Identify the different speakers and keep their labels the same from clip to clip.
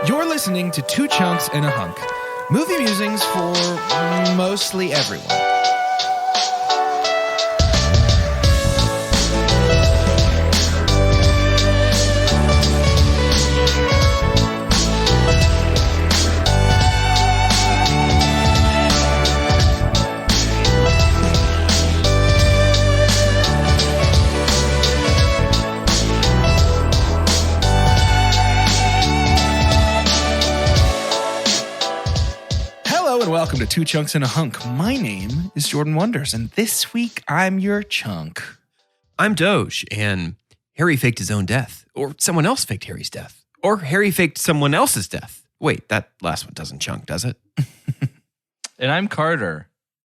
Speaker 1: You're listening to Two Chunks and a Hunk. Movie musings for mostly everyone. Welcome to Two Chunks and a Hunk. My name is Jordan Wonders, and this week I'm your chunk.
Speaker 2: I'm Doge, and Harry faked his own death. Or someone else faked Harry's death. Or Harry faked someone else's death. Wait, that last one doesn't chunk, does it?
Speaker 3: And I'm Carter.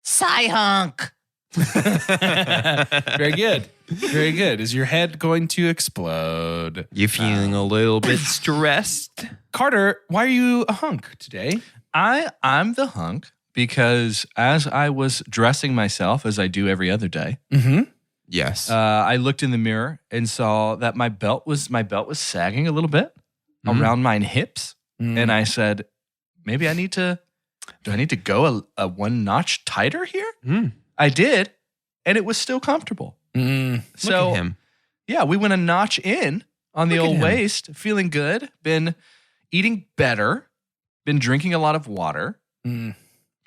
Speaker 4: Hunk.
Speaker 1: Very good. Very good. Is your head going to explode?
Speaker 2: You feeling a little bit stressed?
Speaker 1: Carter, why are you a hunk today?
Speaker 3: I'm the hunk because as I was dressing myself, as I do every other day,
Speaker 2: Yes.
Speaker 3: I looked in the mirror and saw that my belt was sagging a little bit around my hips, and I said, maybe do I need to go a one notch tighter here? I did, and it was still comfortable. So
Speaker 2: Look at him.
Speaker 3: yeah, we went a notch in on the
Speaker 2: Look at
Speaker 3: old
Speaker 2: him.
Speaker 3: waist, feeling good, been eating better. Been drinking a lot of water, trying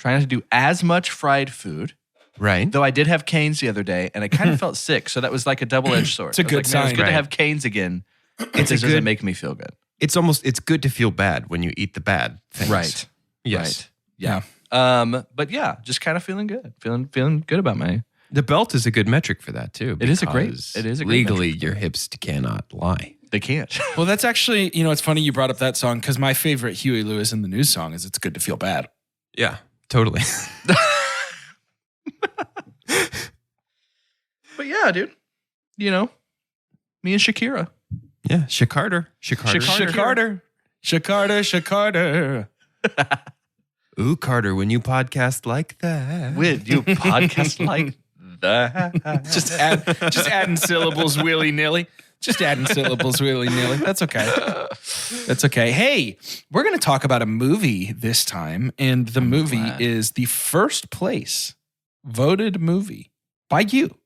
Speaker 3: not to do as much fried food.
Speaker 2: Right.
Speaker 3: Though I did have canes the other day, and I kind of felt sick, so that was like a double-edged sword.
Speaker 1: It's a good sign.
Speaker 3: It's good
Speaker 2: Right.
Speaker 3: to have canes again. It doesn't make me feel good.
Speaker 2: It's good to feel bad when you eat the bad things.
Speaker 3: Right.
Speaker 2: Yes.
Speaker 3: Right. Yeah. But yeah, just kind of feeling good. Feeling good about my...
Speaker 2: The belt is a good metric for that, too.
Speaker 3: It is a great
Speaker 2: because legally, your hips cannot lie.
Speaker 3: They can't.
Speaker 1: Well, that's actually, it's funny you brought up that song because my favorite Huey Lewis in the News song is It's Good to Feel Bad.
Speaker 2: Yeah, totally.
Speaker 3: But yeah, dude. Me and Shakira.
Speaker 2: Yeah, Shakarter.
Speaker 1: Shakarter.
Speaker 2: Ooh, Carter, when you podcast like that.
Speaker 3: With you podcast like that.
Speaker 1: Just adding syllables willy-nilly. That's okay. That's okay. Hey, we're going to talk about a movie this time, and the movie is the first place voted movie by you,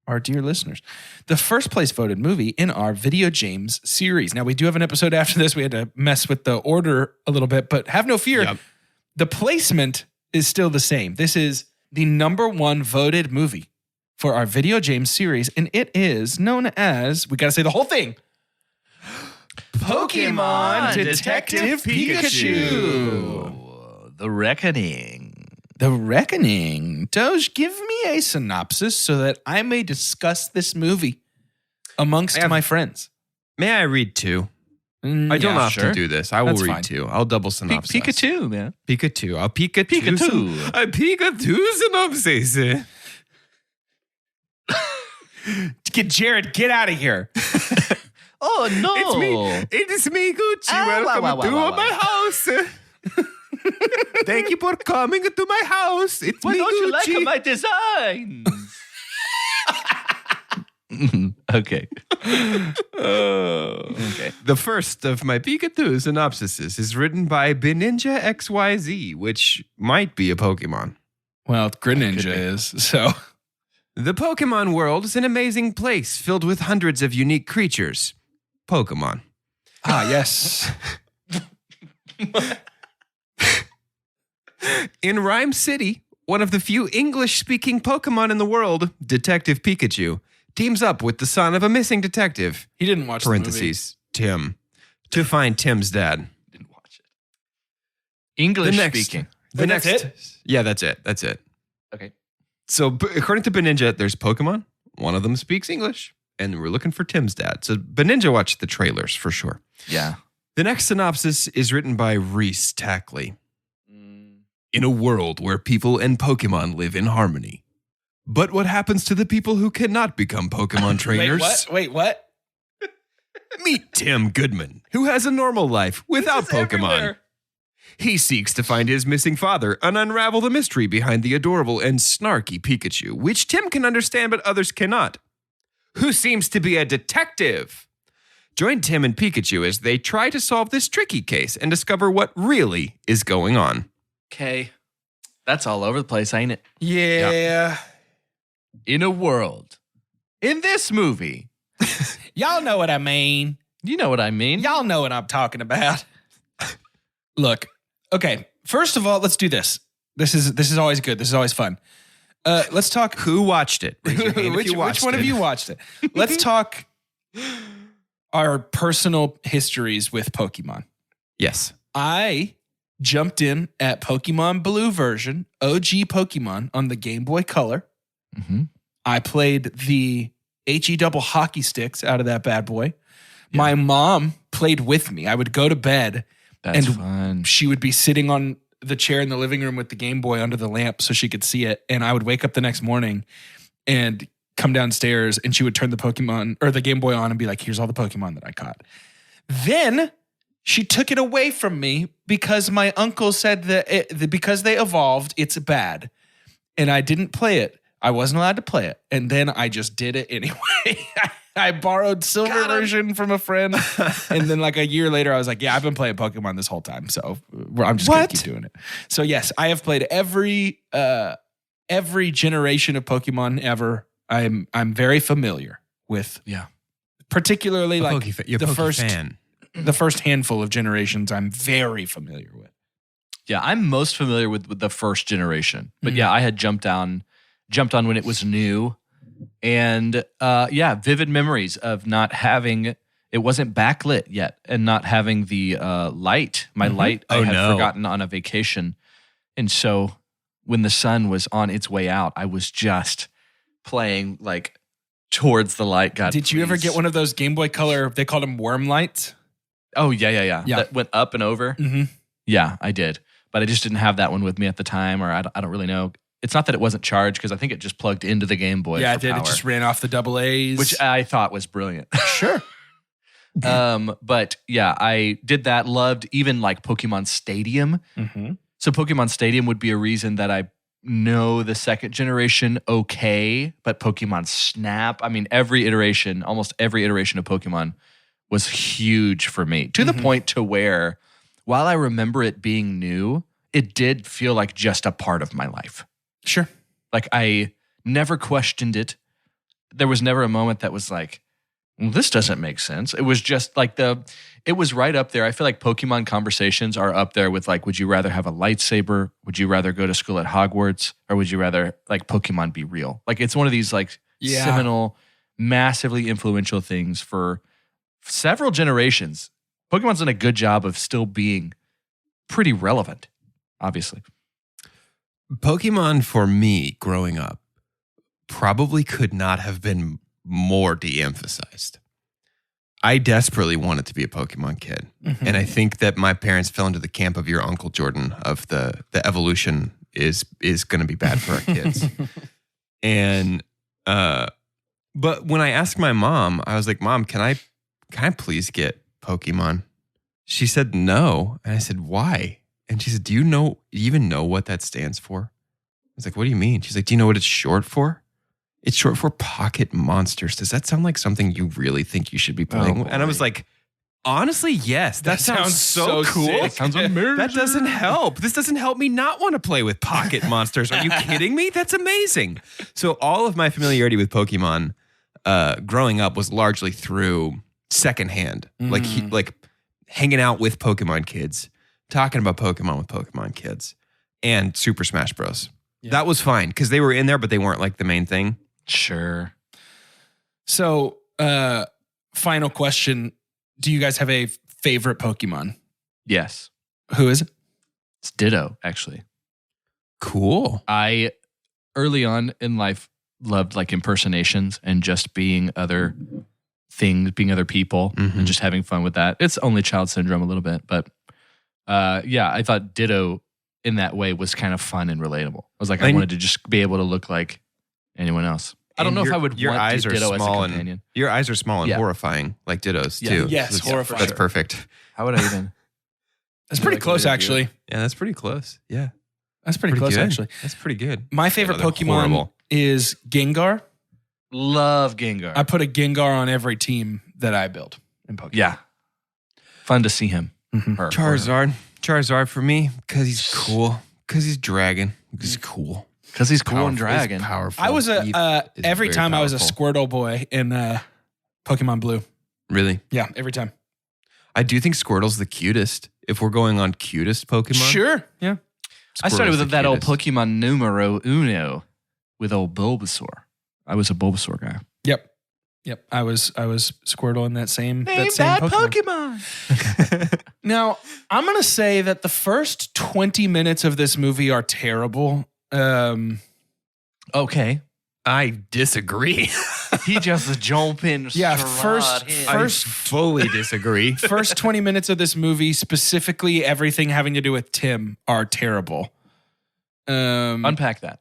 Speaker 1: our dear listeners. The first place voted movie in our Vidya James series. Now, we do have an episode after this. We had to mess with the order a little bit, but have no fear.
Speaker 2: Yep.
Speaker 1: The placement is still the same. This is the number one voted movie for our Vidya James series, and it is known as, we got to say the whole thing, Pokémon Detective Pikachu.
Speaker 3: The Reckoning.
Speaker 1: The Reckoning. Doge, give me a synopsis so that I may discuss this movie amongst my friends.
Speaker 2: May I read two? I don't often do this. I will read two. I'll double synopsis.
Speaker 3: Pikachu, man.
Speaker 2: Pikachu. I'll Pikachu.
Speaker 3: Pikachu.
Speaker 2: A Pikachu synopsis.
Speaker 1: Jared, get out of here.
Speaker 3: Oh, no.
Speaker 2: It's me. It's me, Gucci. Welcome to my house. Thank you for coming to my house. It's
Speaker 3: Why
Speaker 2: me,
Speaker 3: don't you
Speaker 2: Gucci.
Speaker 3: like my designs? Okay. Okay.
Speaker 2: The first of my Pikachu synopsises is written by Beninja XYZ, which might be a Pokemon.
Speaker 1: Well, Greninja is, so...
Speaker 2: The Pokemon world is an amazing place filled with hundreds of unique creatures. Pokemon.
Speaker 1: Ah, yes.
Speaker 2: In Rhyme City, one of the few English-speaking Pokemon in the world, Detective Pikachu, teams up with the son of a missing detective,
Speaker 1: He didn't watch
Speaker 2: parentheses, Tim, to find Tim's dad.
Speaker 3: Didn't watch it. English
Speaker 2: The next-
Speaker 3: speaking.
Speaker 1: That's it?
Speaker 2: Yeah, that's it. That's it.
Speaker 3: Okay.
Speaker 2: So according to Beninja, there's Pokemon. One of them speaks English, and we're looking for Tim's dad. So Beninja watched the trailers for sure.
Speaker 3: Yeah.
Speaker 2: The next synopsis is written by Reese Tackley. In a world where people and Pokemon live in harmony. But what happens to the people who cannot become Pokemon trainers?
Speaker 1: Wait, what?
Speaker 2: Meet Tim Goodman, who has a normal life without Pokemon.
Speaker 1: Everywhere.
Speaker 2: He seeks to find his missing father and unravel the mystery behind the adorable and snarky Pikachu, which Tim can understand but others cannot. Who seems to be a detective. Join Tim and Pikachu as they try to solve this tricky case and discover what really is going on.
Speaker 3: Okay. That's all over the place, ain't it?
Speaker 1: Yeah.
Speaker 3: In a world. In this movie.
Speaker 1: Y'all know what I mean.
Speaker 3: You know what I mean.
Speaker 1: Y'all know what I'm talking about. Look, okay. First of all, let's do this. This is always good. This is always fun. Let's talk.
Speaker 2: Who watched it? Raise your hand if
Speaker 1: which
Speaker 2: you watched
Speaker 1: one
Speaker 2: it.
Speaker 1: of you watched it? Let's talk our personal histories with Pokemon.
Speaker 2: Yes.
Speaker 1: I jumped in at Pokemon Blue version, OG Pokemon on the Game Boy Color.
Speaker 3: Mm-hmm.
Speaker 1: I played the HE double hockey sticks out of that bad boy. Yeah. My mom played with me. I would go to bed.
Speaker 3: That's fun.
Speaker 1: She would be sitting on the chair in the living room with the Game Boy under the lamp so she could see it. And I would wake up the next morning and come downstairs and she would turn the Pokemon or the Game Boy on and be like, here's all the Pokemon that I caught. Then she took it away from me because my uncle said that because they evolved, it's bad. And I didn't play it. I wasn't allowed to play it. And then I just did it anyway. I borrowed Silver version from a friend. And then like a year later, I was like, yeah, I've been playing Pokemon this whole time. So I'm just going to keep doing it. So yes, I have played every generation of Pokemon ever. I'm very familiar with, particularly the first handful of generations I'm very familiar with.
Speaker 3: Yeah, I'm most familiar with the first generation. But yeah, I had jumped on when it was new. And vivid memories of not having, it wasn't backlit yet, and not having the light. My light I had forgotten on a vacation. And so when the sun was on its way out, I was just playing like towards the light. God,
Speaker 1: did you ever get one of those Game Boy Color, they called them worm lights?
Speaker 3: Oh, yeah. That went up and over?
Speaker 1: Mm-hmm.
Speaker 3: Yeah, I did. But I just didn't have that one with me at the time, or I don't really know. It's not that it wasn't charged because I think it just plugged into the Game Boy.
Speaker 1: Yeah, it did. Power. It just ran off the AA's.
Speaker 3: Which I thought was brilliant.
Speaker 1: Sure.
Speaker 3: But yeah, I did that. Loved even like Pokemon Stadium.
Speaker 1: Mm-hmm.
Speaker 3: So Pokemon Stadium would be a reason that I know the second generation okay, but Pokemon Snap, I mean, almost every iteration of Pokemon was huge for me. To the point to where, while I remember it being new, it did feel like just a part of my life.
Speaker 1: Sure.
Speaker 3: Like I never questioned it. There was never a moment that was like, well, this doesn't make sense. It was just like it was right up there. I feel like Pokemon conversations are up there with like, would you rather have a lightsaber? Would you rather go to school at Hogwarts? Or would you rather like Pokemon be real? Like it's one of these like seminal, massively influential things for several generations. Pokemon's done a good job of still being pretty relevant, obviously.
Speaker 2: Pokemon for me growing up probably could not have been more de-emphasized. I desperately wanted to be a Pokemon kid. Mm-hmm. And I think that my parents fell into the camp of your Uncle Jordan of the evolution is going to be bad for our kids. And but when I asked my mom, I was like, Mom, can I please get Pokemon? She said no. And I said, why? And she said, do you even know what that stands for? I was like, what do you mean? She's like, do you know what it's short for? It's short for Pocket Monsters. Does that sound like something you really think you should be playing? And I was like, honestly, yes. That sounds so cool.
Speaker 3: Sick. Sounds amazing.
Speaker 2: That doesn't help. This doesn't help me not want to play with Pocket Monsters. Are you kidding me? That's amazing. So all of my familiarity with Pokemon growing up was largely through secondhand. Like hanging out with Pokemon kids, talking about Pokemon with Pokemon kids, and Super Smash Bros. Yeah. That was fine because they were in there, but they weren't like the main thing.
Speaker 3: Sure.
Speaker 1: So, final question. Do you guys have a favorite Pokemon?
Speaker 3: Yes.
Speaker 1: Who is it?
Speaker 3: It's Ditto, actually.
Speaker 2: Cool.
Speaker 3: I, early on in life, loved like impersonations and just being other things, being other people, and just having fun with that. It's only child syndrome a little bit, but I thought Ditto in that way was kind of fun and relatable. I was like, I wanted to just be able to look like anyone else. I don't know if I would
Speaker 2: your
Speaker 3: want
Speaker 2: eyes are
Speaker 3: Ditto
Speaker 2: small
Speaker 3: as a companion.
Speaker 2: Your eyes are small and horrifying, like Ditto's too.
Speaker 1: Yes, horrifying.
Speaker 2: That's perfect.
Speaker 3: How would I even?
Speaker 1: That's pretty close, actually.
Speaker 2: Yeah, that's pretty close. Yeah.
Speaker 1: That's pretty close,
Speaker 2: good.
Speaker 1: actually.
Speaker 2: That's pretty good.
Speaker 1: My favorite Pokemon is Gengar.
Speaker 3: Love Gengar.
Speaker 1: I put a Gengar on every team that I build. in Pokemon.
Speaker 3: Yeah. Fun to see him.
Speaker 1: Mhm.
Speaker 3: Her.
Speaker 2: Charizard for me because he's cool. Because he's dragon. He's cool.
Speaker 3: Because he's cool and
Speaker 2: Powerful.
Speaker 3: dragon.
Speaker 2: He's powerful.
Speaker 1: I was every
Speaker 2: very
Speaker 1: time I was a
Speaker 2: powerful.
Speaker 1: Squirtle boy in Pokemon Blue.
Speaker 2: Really?
Speaker 1: Yeah, every time.
Speaker 2: I do think Squirtle's the cutest. If we're going on cutest Pokemon.
Speaker 1: Sure. Yeah.
Speaker 3: I started
Speaker 2: Squirtle's
Speaker 3: with
Speaker 2: the
Speaker 3: that old
Speaker 2: cutest.
Speaker 3: Pokemon numero uno with old Bulbasaur. I was a Bulbasaur guy.
Speaker 1: Yep. I was Squirtle in that same Pokemon.
Speaker 3: Pokemon.
Speaker 1: Now, I'm going to say that the first 20 minutes of this movie are terrible.
Speaker 3: Okay.
Speaker 2: I disagree.
Speaker 3: He just jump in.
Speaker 1: Yeah,
Speaker 3: strut in.
Speaker 2: I fully disagree.
Speaker 1: First 20 minutes of this movie, specifically everything having to do with Tim, are terrible.
Speaker 3: Unpack that.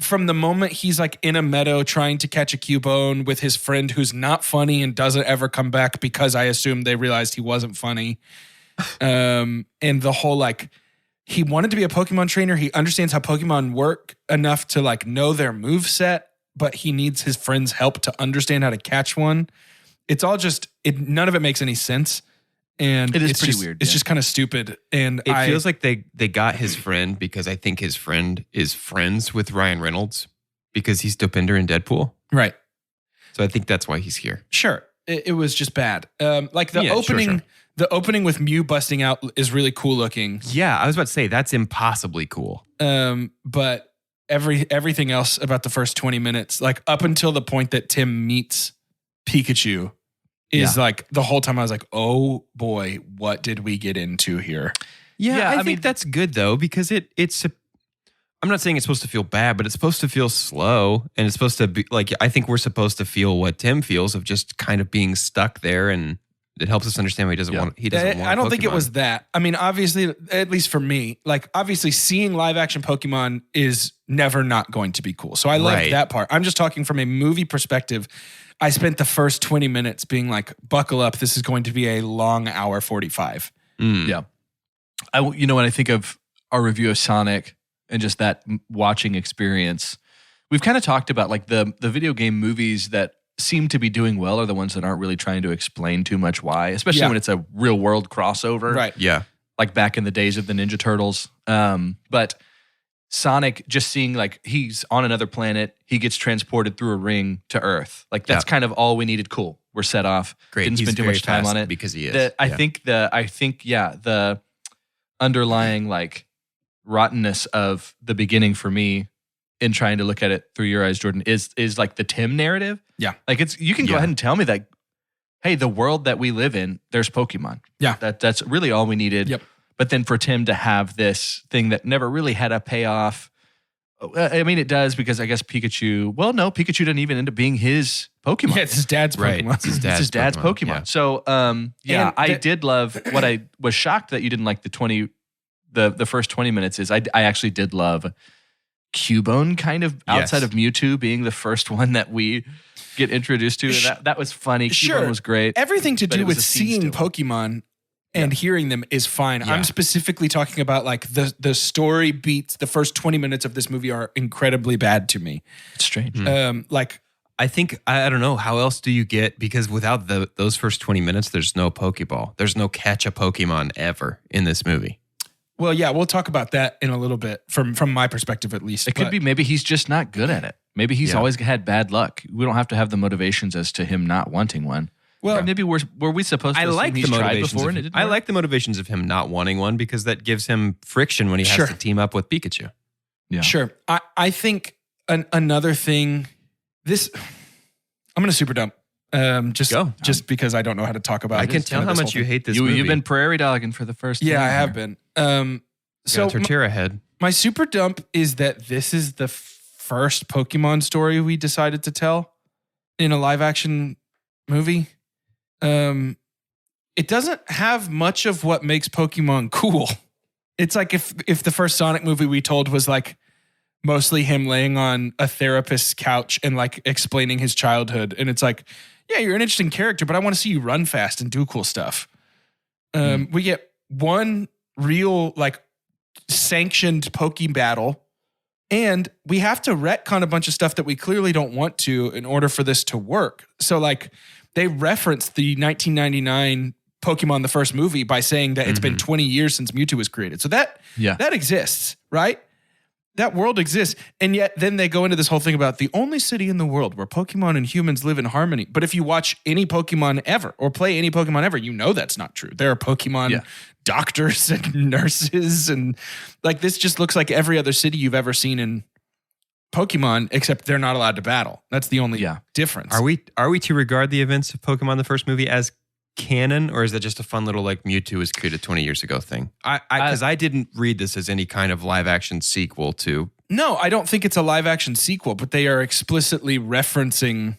Speaker 1: From the moment he's like in a meadow trying to catch a Cubone with his friend who's not funny and doesn't ever come back because I assume they realized he wasn't funny. And the whole like, he wanted to be a Pokemon trainer. He understands how Pokemon work enough to like know their moveset, but he needs his friend's help to understand how to catch one. It's all just, none of it makes any sense. And
Speaker 3: It is
Speaker 1: it's
Speaker 3: pretty
Speaker 1: just,
Speaker 3: weird,
Speaker 1: It's
Speaker 3: yeah.
Speaker 1: just kind of stupid. And
Speaker 2: It feels like they got his friend because I think his friend is friends with Ryan Reynolds because he's Dopinder in Deadpool.
Speaker 1: right.
Speaker 2: So I think that's why he's here.
Speaker 1: Sure. It was just bad. Like the
Speaker 2: Yeah, sure,
Speaker 1: opening,
Speaker 2: sure.
Speaker 1: the opening with Mew busting out is really cool looking.
Speaker 2: Yeah, I was about to say that's impossibly cool.
Speaker 1: But everything else about the first 20 minutes, like up until the point that Tim meets Pikachu, is like the whole time I was like, oh boy, what did we get into here?
Speaker 2: Yeah,
Speaker 3: I
Speaker 2: I think
Speaker 3: mean-
Speaker 2: that's good though because it's. I'm not saying it's supposed to feel bad, but it's supposed to feel slow, and it's supposed to be like I think we're supposed to feel what Tim feels of just kind of being stuck there, and it helps us understand why he doesn't
Speaker 3: Yeah.
Speaker 2: want. He doesn't want.
Speaker 1: I don't think it
Speaker 2: Pokemon.
Speaker 1: was that. I mean, obviously, at least for me, like obviously seeing live action Pokemon is never not going to be cool. So I love
Speaker 2: Right.
Speaker 1: that part. I'm just talking from a movie perspective. I spent the first 20 minutes being like, buckle up. This is going to be a long hour 45.
Speaker 3: Yeah. When I think of our review of Sonic and just that watching experience, we've kind of talked about like the video game movies that seem to be doing well are the ones that aren't really trying to explain too much why, especially
Speaker 1: Yeah.
Speaker 3: when it's a real world crossover.
Speaker 1: Right.
Speaker 2: Yeah.
Speaker 3: Like back in the days of the Ninja Turtles. But Sonic, just seeing like he's on another planet, he gets transported through a ring to Earth. Like that's kind of all we needed. Cool. We're set off.
Speaker 2: Great.
Speaker 3: Didn't
Speaker 2: He's
Speaker 3: spend too
Speaker 2: very
Speaker 3: much time
Speaker 2: fast
Speaker 3: on it.
Speaker 2: because he is.
Speaker 3: I think the underlying like rottenness of the beginning for me in trying to look at it through your eyes, Jordan, is like the Tim narrative.
Speaker 1: Yeah.
Speaker 3: Like you can go
Speaker 2: Yeah.
Speaker 3: ahead and tell me that, hey, the world that we live in, there's Pokemon.
Speaker 1: Yeah.
Speaker 3: That's really all we needed.
Speaker 1: Yep.
Speaker 3: But then for Tim to have this thing that never really had a payoff. I mean, it does because I guess Pikachu. Well, no, Pikachu didn't even end up being his Pokemon.
Speaker 1: Yeah, it's his dad's
Speaker 2: Right.
Speaker 1: Pokemon.
Speaker 2: It's his
Speaker 3: It's his dad's Pokemon.
Speaker 2: Yeah.
Speaker 3: So, yeah,
Speaker 1: And
Speaker 3: I did love what I was shocked that you didn't like the first 20 minutes is I actually did love Cubone kind of outside
Speaker 2: Yes.
Speaker 3: of Mewtwo being the first one that we get introduced to. And that was funny.
Speaker 1: Sure.
Speaker 3: Cubone was great.
Speaker 1: Everything to
Speaker 3: But
Speaker 1: do
Speaker 3: it was
Speaker 1: with
Speaker 3: a scene
Speaker 1: seeing
Speaker 3: still.
Speaker 1: Pokemon and hearing them is fine.
Speaker 2: Yeah.
Speaker 1: I'm specifically talking about like the story beats. The first 20 minutes of this movie are incredibly bad to me.
Speaker 3: It's strange.
Speaker 1: Like
Speaker 2: I think I don't know how else do you get because without those first 20 minutes, there's no Pokeball. There's no catch a Pokemon ever in this movie.
Speaker 1: well, yeah, we'll talk about that in a little bit from my perspective at least.
Speaker 3: It could
Speaker 1: But
Speaker 3: be maybe he's just not good at it. Maybe he's
Speaker 2: Yeah.
Speaker 3: always had bad luck. We don't have to have the motivations as to him not wanting one.
Speaker 1: Well,
Speaker 3: Or maybe were we supposed to
Speaker 2: I
Speaker 3: assume
Speaker 2: like the
Speaker 3: he's tried
Speaker 2: motivations.
Speaker 3: before and it didn't
Speaker 2: I
Speaker 3: work?
Speaker 2: like the motivations of him not wanting one because that gives him friction when he has
Speaker 1: Sure.
Speaker 2: to team up with Pikachu.
Speaker 3: Yeah.
Speaker 1: Sure. I think another thing. I'm gonna super dump. Just because I don't know how to talk about.
Speaker 2: I
Speaker 1: it.
Speaker 2: can tell how much you hate this movie.
Speaker 3: You've been prairie dogging for the first.
Speaker 1: Yeah,
Speaker 3: time
Speaker 1: I have
Speaker 3: here.
Speaker 1: been. So
Speaker 2: Got a tortilla head.
Speaker 1: my super dump is that this is the first Pokemon story we decided to tell in a live action movie. It doesn't have much of what makes Pokemon cool. It's like if the first Sonic movie we told was like mostly him laying on a therapist's couch and like explaining his childhood. And it's like, yeah, you're an interesting character, but I want to see you run fast and do cool stuff. We get one real like sanctioned Poke battle, and we have to retcon a bunch of stuff that we clearly don't want to in order for this to work. So like they referenced the 1999 Pokemon, the first movie, by saying that it's been 20 years since Mewtwo was created. So that exists, right? That world exists. And yet then they go into this whole thing about the only city in the world where Pokemon and humans live in harmony. But if you watch any Pokemon ever or play any Pokemon ever, you know that's not true. There are Pokemon doctors and nurses. And like this just looks like every other city you've ever seen in Pokemon, except they're not allowed to battle. That's the only difference.
Speaker 2: Are we to regard the events of Pokemon the first movie as canon, or is that just a fun little like Mewtwo was created 20 years ago thing? Because I didn't read this as any kind of live action sequel to.
Speaker 1: No, I don't think it's a live action sequel, but they are explicitly referencing.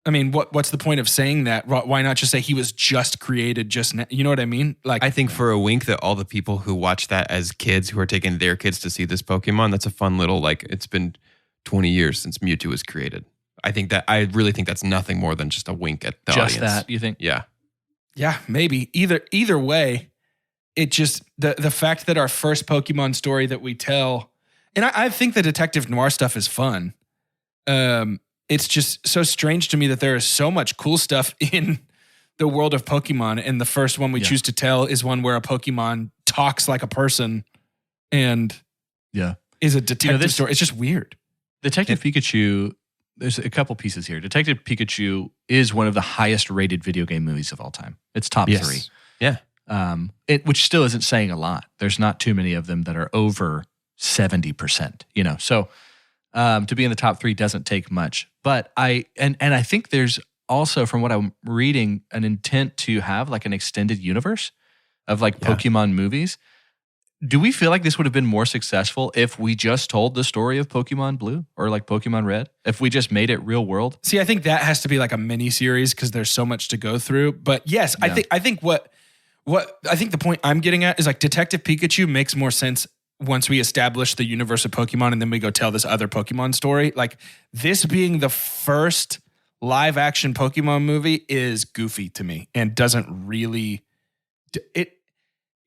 Speaker 1: I mean, what's the point of saying that? Why not just say he was just created just now? You know what I mean? Like,
Speaker 2: I think for a wink that all the people who watch that as kids who are taking their kids to see this Pokemon, that's a fun little like it's been 20 years since Mewtwo was created. I really think that's nothing more than just a wink at the audience.
Speaker 3: Just that, you think?
Speaker 2: Yeah.
Speaker 1: Yeah, maybe. Either way, it just the fact that our first Pokemon story that we tell, and I think the detective noir stuff is fun. It's just so strange to me that there is so much cool stuff in the world of Pokemon, and the first one we choose to tell is one where a Pokemon talks like a person and is a detective story. It's just weird.
Speaker 3: Detective Pikachu, there's a couple pieces here. Detective Pikachu is one of the highest rated video game movies of all time. It's top 3.
Speaker 2: Yeah.
Speaker 3: Which still isn't saying a lot. There's not too many of them that are over 70%, you know. So to be in the top 3 doesn't take much. But I think there's also, from what I'm reading, an intent to have like an extended universe of like Pokemon movies. Do we feel like this would have been more successful if we just told the story of Pokemon Blue or like Pokemon Red? If we just made it real world?
Speaker 1: See, I think that has to be like a mini series because there's so much to go through. But yes, I think the point I'm getting at is like Detective Pikachu makes more sense once we establish the universe of Pokemon and then we go tell this other Pokemon story. Like this being the first live action Pokemon movie is goofy to me and doesn't really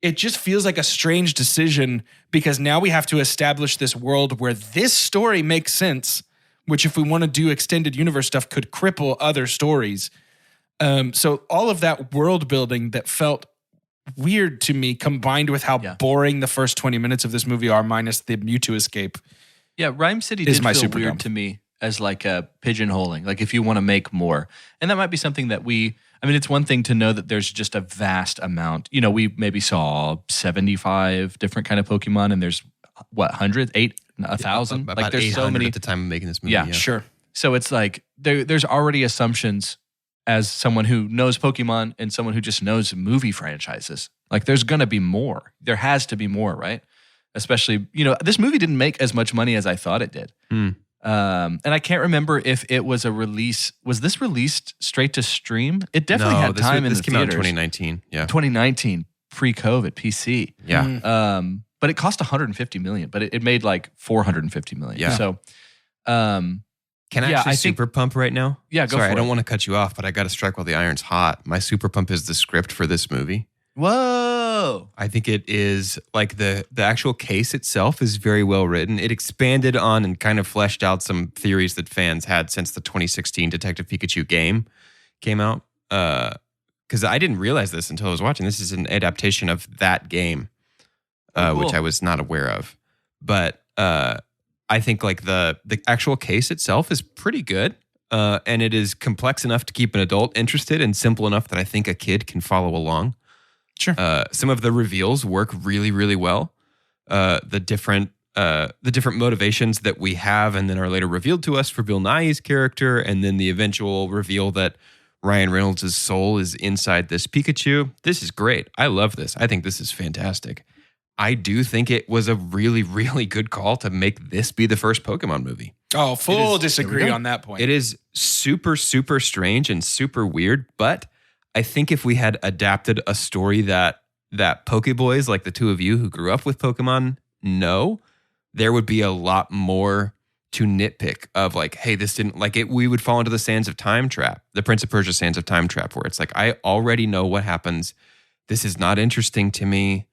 Speaker 1: It just feels like a strange decision because now we have to establish this world where this story makes sense, which if we want to do extended universe stuff could cripple other stories. So all of that world building that felt weird to me combined with how boring the first 20 minutes of this movie are minus the Mewtwo escape.
Speaker 3: Yeah, Rhyme City did feel weird to me as like a pigeonholing, like if you want to make more. And that might be something that it's one thing to know that there's just a vast amount. You know, we maybe saw 75 different kind of Pokemon and there's hundreds, 1,000?
Speaker 2: Like there's so many at the time of making this movie.
Speaker 1: Yeah, sure.
Speaker 3: So it's like there's already assumptions as someone who knows Pokemon and someone who just knows movie franchises. Like there's going to be more. There has to be more, right? Especially, you know, this movie didn't make as much money as I thought it did. And I can't remember if it was a release. Was this released straight to stream? It definitely had time in the theaters.
Speaker 2: This came out in 2019. Yeah,
Speaker 3: 2019, pre-COVID, PC.
Speaker 2: Yeah.
Speaker 3: But it cost 150 million, but it made like 450 million.
Speaker 2: Yeah.
Speaker 3: So,
Speaker 2: can I actually super pump right now?
Speaker 3: Yeah, go for it.
Speaker 2: Sorry, I don't want to cut you off, but I got to strike while the iron's hot. My super pump is the script for this movie.
Speaker 3: Whoa.
Speaker 2: I think it is like the actual case itself is very well written. It expanded on and kind of fleshed out some theories that fans had since the 2016 Detective Pikachu game came out. Because I didn't realize this until I was watching. This is an adaptation of that game, which I was not aware of. But I think like the actual case itself is pretty good. And it is complex enough to keep an adult interested and simple enough that I think a kid can follow along.
Speaker 1: Sure.
Speaker 2: Some of the reveals work really, really well. The different motivations that we have and then are later revealed to us for Bill Nighy's character, and then the eventual reveal that Ryan Reynolds' soul is inside this Pikachu. This is great. I love this. I think this is fantastic. I do think it was a really, really good call to make this be the first Pokemon movie.
Speaker 1: Oh, full disagree on that point.
Speaker 2: It is super, super strange and super weird, but I think if we had adapted a story that Pokeboys, like the two of you who grew up with Pokemon, know, there would be a lot more to nitpick of like, hey, this didn't like it. We would fall into the Sands of Time trap, the Prince of Persia Sands of Time trap, where it's like, I already know what happens. This is not interesting to me.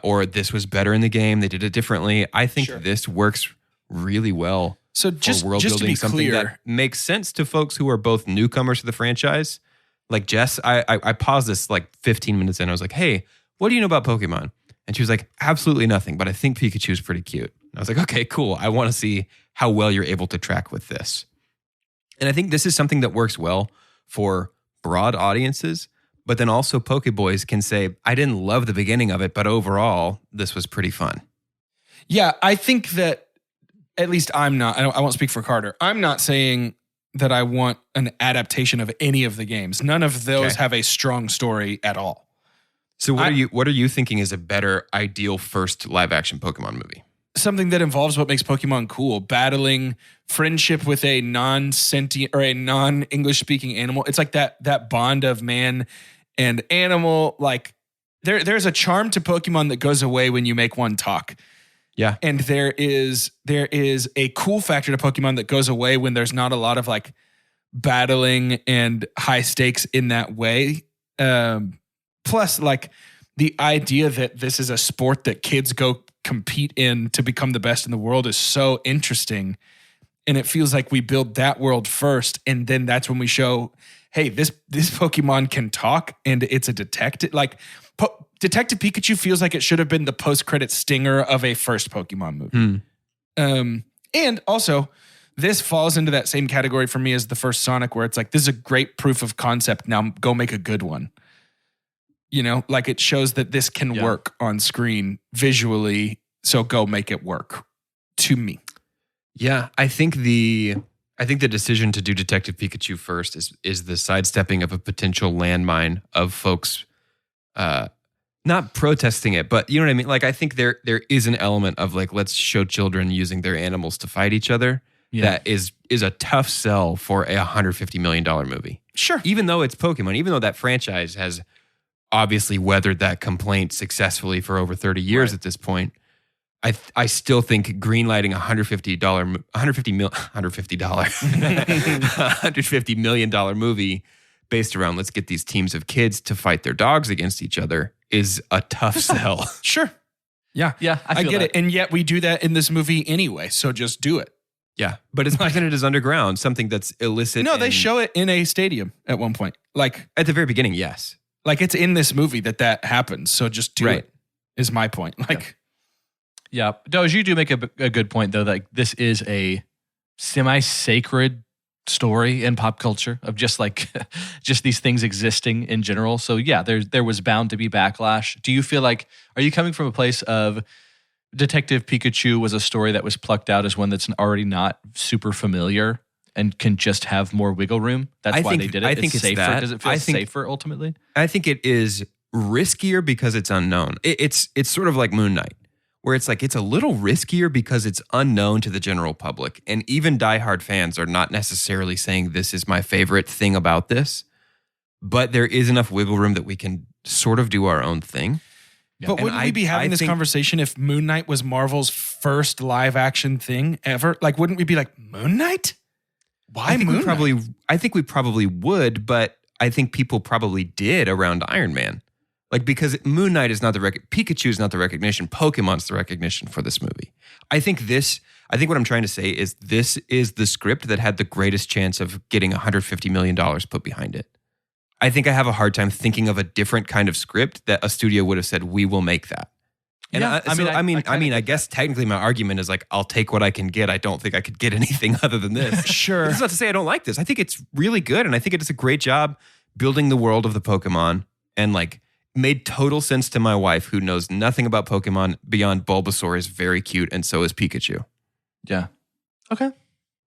Speaker 2: Or this was better in the game. They did it differently. I think this works really well.
Speaker 1: So just
Speaker 2: world
Speaker 1: to
Speaker 2: building,
Speaker 1: be
Speaker 2: something
Speaker 1: clear,
Speaker 2: that makes sense to folks who are both newcomers to the franchise, Like Jess, I paused this like 15 minutes in. I was like, hey, what do you know about Pokemon? And she was like, absolutely nothing, but I think Pikachu is pretty cute. And I was like, okay, cool. I want to see how well you're able to track with this. And I think this is something that works well for broad audiences, but then also Pokeboys can say, I didn't love the beginning of it, but overall, this was pretty fun.
Speaker 1: Yeah, I think that at least I won't speak for Carter. I'm not saying that I want an adaptation of any of the games. None of those have a strong story at all.
Speaker 2: So what are you thinking is a better ideal first live action Pokemon movie?
Speaker 1: Something that involves what makes Pokemon cool, battling friendship with a non-sentient or a non-English speaking animal. It's like that bond of man and animal. Like there's a charm to Pokemon that goes away when you make one talk.
Speaker 2: Yeah.
Speaker 1: And there is a cool factor to Pokemon that goes away when there's not a lot of like battling and high stakes in that way. Plus, like the idea that this is a sport that kids go compete in to become the best in the world is so interesting. And it feels like we build that world first. And then that's when we show, hey, this Pokemon can talk and it's a detective. Like Detective Pikachu feels like it should have been the post-credit stinger of a first Pokemon movie. And also, this falls into that same category for me as the first Sonic, where it's like, this is a great proof of concept. Now go make a good one. You know, like it shows that this can work on screen visually. So go make it work to me.
Speaker 2: Yeah, I think the decision to do Detective Pikachu first is the sidestepping of a potential landmine of folks not protesting it, but you know what I mean? Like I think there is an element of like, let's show children using their animals to fight each other. Yeah. That is a tough sell for a $150 million movie.
Speaker 1: Sure.
Speaker 2: Even though it's Pokemon, even though that franchise has obviously weathered that complaint successfully for over 30 years at this point, I still think greenlighting $150 million movie based around let's get these teams of kids to fight their dogs against each other is a tough sell.
Speaker 1: Sure. Yeah.
Speaker 3: Yeah,
Speaker 1: I get it. And yet we do that in this movie anyway, so just do it.
Speaker 2: Yeah, but it's presented as underground, something that's illicit.
Speaker 1: No, they show it in a stadium at one point. Like
Speaker 2: at the very beginning, yes.
Speaker 1: Like it's in this movie that happens, so just do it, is my point. Like,
Speaker 3: yeah. Doge, you do make a good point, though, that this is a semi-sacred story in pop culture of just like just these things existing in general. So yeah, there was bound to be backlash. Do you feel like, are you coming from a place of Detective Pikachu was a story that was plucked out as one that's already not super familiar and can just have more wiggle room? That's why they did it.
Speaker 2: I think it's
Speaker 3: safer.
Speaker 2: that.
Speaker 3: Does it feel safer ultimately?
Speaker 2: I think it is riskier because it's unknown. It's sort of like Moon Knight, where it's like it's a little riskier because it's unknown to the general public. And even diehard fans are not necessarily saying this is my favorite thing about this, but there is enough wiggle room that we can sort of do our own thing.
Speaker 1: Yeah. But wouldn't we be having this conversation if Moon Knight was Marvel's first live action thing ever? Like, wouldn't we be like, Moon Knight? Why Moon Knight?
Speaker 2: I think we probably would, but I think people probably did around Iron Man. Like, because Moon Knight is not Pikachu is not the recognition. Pokemon's the recognition for this movie. I think what I'm trying to say is this is the script that had the greatest chance of getting $150 million put behind it. I think I have a hard time thinking of a different kind of script that a studio would have said, we will make that. And
Speaker 3: yeah,
Speaker 2: I guess technically my argument is like, I'll take what I can get. I don't think I could get anything other than this.
Speaker 1: Sure.
Speaker 2: It's not to say I don't like this. I think it's really good. And I think it does a great job building the world of the Pokemon and like made total sense to my wife who knows nothing about Pokemon beyond Bulbasaur is very cute. And so is Pikachu.
Speaker 3: Yeah. Okay.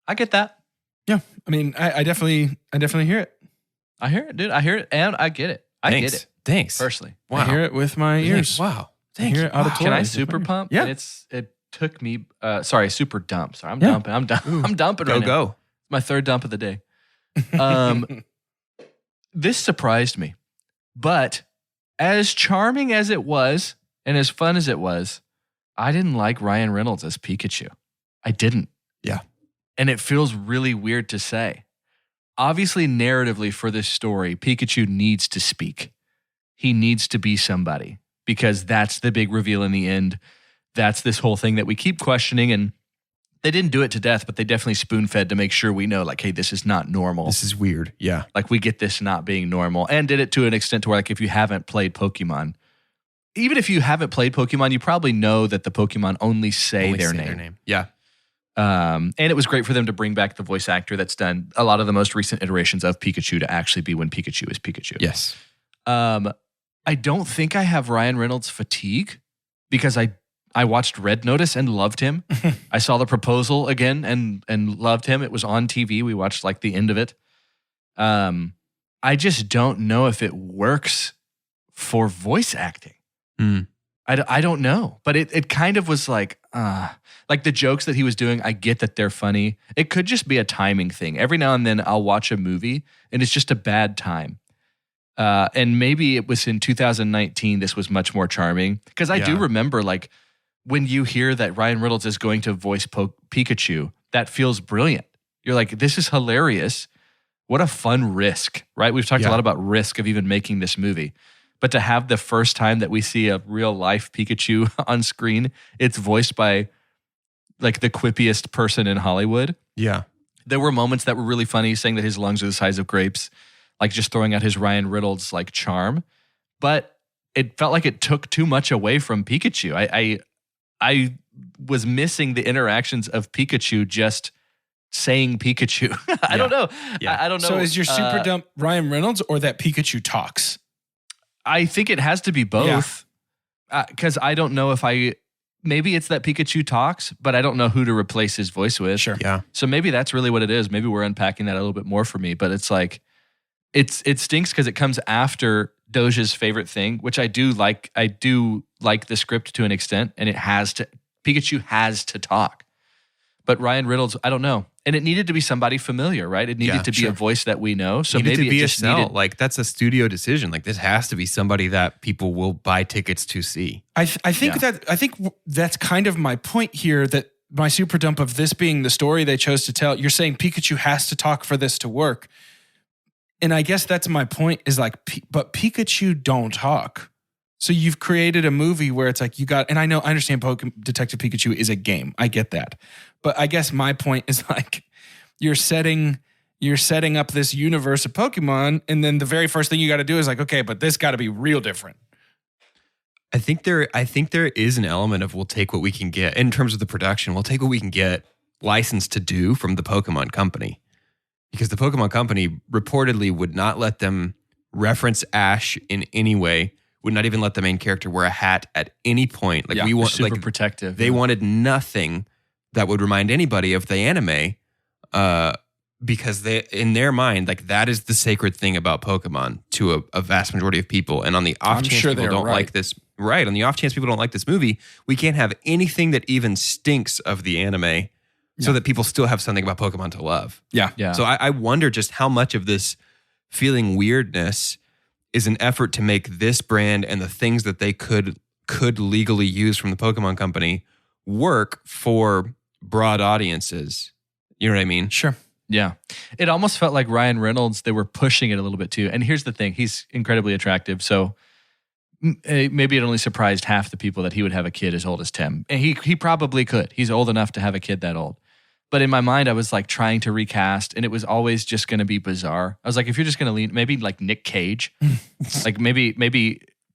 Speaker 3: I get that.
Speaker 1: Yeah. I mean, I definitely hear it.
Speaker 3: I hear it, dude. I hear it and I get it. I get it.
Speaker 2: Thanks.
Speaker 3: Personally.
Speaker 1: Wow. I hear it with my ears.
Speaker 2: Wow.
Speaker 1: Thanks. I hear it auditorily.
Speaker 3: Can I super pump?
Speaker 1: Yeah.
Speaker 3: It took me, super dump. Sorry, I'm dumping. I'm dumping right now.
Speaker 2: Go.
Speaker 3: My third dump of the day. This surprised me. But as charming as it was and as fun as it was, I didn't like Ryan Reynolds as Pikachu. I didn't.
Speaker 2: Yeah.
Speaker 3: And it feels really weird to say. Obviously, narratively for this story, Pikachu needs to speak. He needs to be somebody because that's the big reveal in the end. That's this whole thing that we keep questioning. And They didn't do it to death, but they definitely spoon-fed to make sure we know, like, hey, this is not normal.
Speaker 2: This is weird. Yeah.
Speaker 3: Like, we get this not being normal. And did it to an extent to where, like, if you haven't played Pokemon, even if you haven't played Pokemon, you probably know that the Pokemon only say their name.
Speaker 2: Yeah.
Speaker 3: And it was great for them to bring back the voice actor that's done a lot of the most recent iterations of Pikachu to actually be when Pikachu is Pikachu.
Speaker 2: Yes.
Speaker 3: I don't think I have Ryan Reynolds fatigue because I watched Red Notice and loved him. I saw The Proposal again and loved him. It was on TV. We watched like the end of it. I just don't know if it works for voice acting. I don't know, but it kind of was like the jokes that he was doing. I get that they're funny. It could just be a timing thing. Every now and then I'll watch a movie and it's just a bad time. And maybe it was in 2019. This was much more charming because I do remember like when you hear that Ryan Reynolds is going to voice Pikachu, that feels brilliant. You're like, this is hilarious. What a fun risk, right? We've talked a lot about risk of even making this movie. But to have the first time that we see a real life Pikachu on screen, it's voiced by like the quippiest person in Hollywood.
Speaker 2: Yeah.
Speaker 3: There were moments that were really funny, saying that his lungs are the size of grapes, like just throwing out his Ryan Reynolds like charm. But it felt like it took too much away from Pikachu. I was missing the interactions of Pikachu just saying Pikachu. I don't know.
Speaker 2: Yeah.
Speaker 3: I don't know.
Speaker 1: So is your super dump Ryan Reynolds or that Pikachu talks?
Speaker 3: I think it has to be both. Because I don't know if maybe it's that Pikachu talks, but I don't know who to replace his voice with.
Speaker 1: Sure.
Speaker 2: Yeah.
Speaker 3: So maybe that's really what it is. Maybe we're unpacking that a little bit more for me. But it's like, it stinks because it comes after Doja's favorite thing, which I do like. I do like the script to an extent, and Pikachu has to talk. But Ryan Reynolds, I don't know. And it needed to be somebody familiar, right? It needed to be a voice that we know. So maybe
Speaker 2: to be
Speaker 3: it just
Speaker 2: a sell.
Speaker 3: needed.
Speaker 2: Like that's a studio decision. Like this has to be somebody that people will buy tickets to see.
Speaker 1: I think that's kind of my point here, that my super dump of this being the story they chose to tell. You're saying Pikachu has to talk for this to work. And I guess that's my point is like, but Pikachu don't talk. So you've created a movie where it's like and I understand Detective Pikachu is a game. I get that. But I guess my point is like, you're setting up this universe of Pokemon, and then the very first thing you got to do is like, okay, but this got to be real different.
Speaker 2: I think there is an element of we'll take what we can get in terms of the production. We'll take what we can get licensed to do from the Pokemon Company, because the Pokemon Company reportedly would not let them reference Ash in any way. Would not even let the main character wear a hat at any point. Like we want,
Speaker 3: super protective.
Speaker 2: They wanted nothing that would remind anybody of the anime, because in their mind, like that is the sacred thing about Pokemon to a vast majority of people. And on the off chance people don't like this, right? On the off chance people don't like this movie, we can't have anything that even stinks of the anime, so that people still have something about Pokemon to love.
Speaker 3: Yeah.
Speaker 2: So I wonder just how much of this feeling weirdness is an effort to make this brand and the things that they could legally use from the Pokemon Company work for broad audiences. You know what I mean?
Speaker 1: Sure.
Speaker 3: Yeah. It almost felt like Ryan Reynolds, they were pushing it a little bit too. And here's the thing, he's incredibly attractive. So maybe it only surprised half the people that he would have a kid as old as Tim. And he probably could. He's old enough to have a kid that old. But in my mind, I was like trying to recast, and it was always just going to be bizarre. I was like, if you're just going to lean, maybe like Nick Cage, like maybe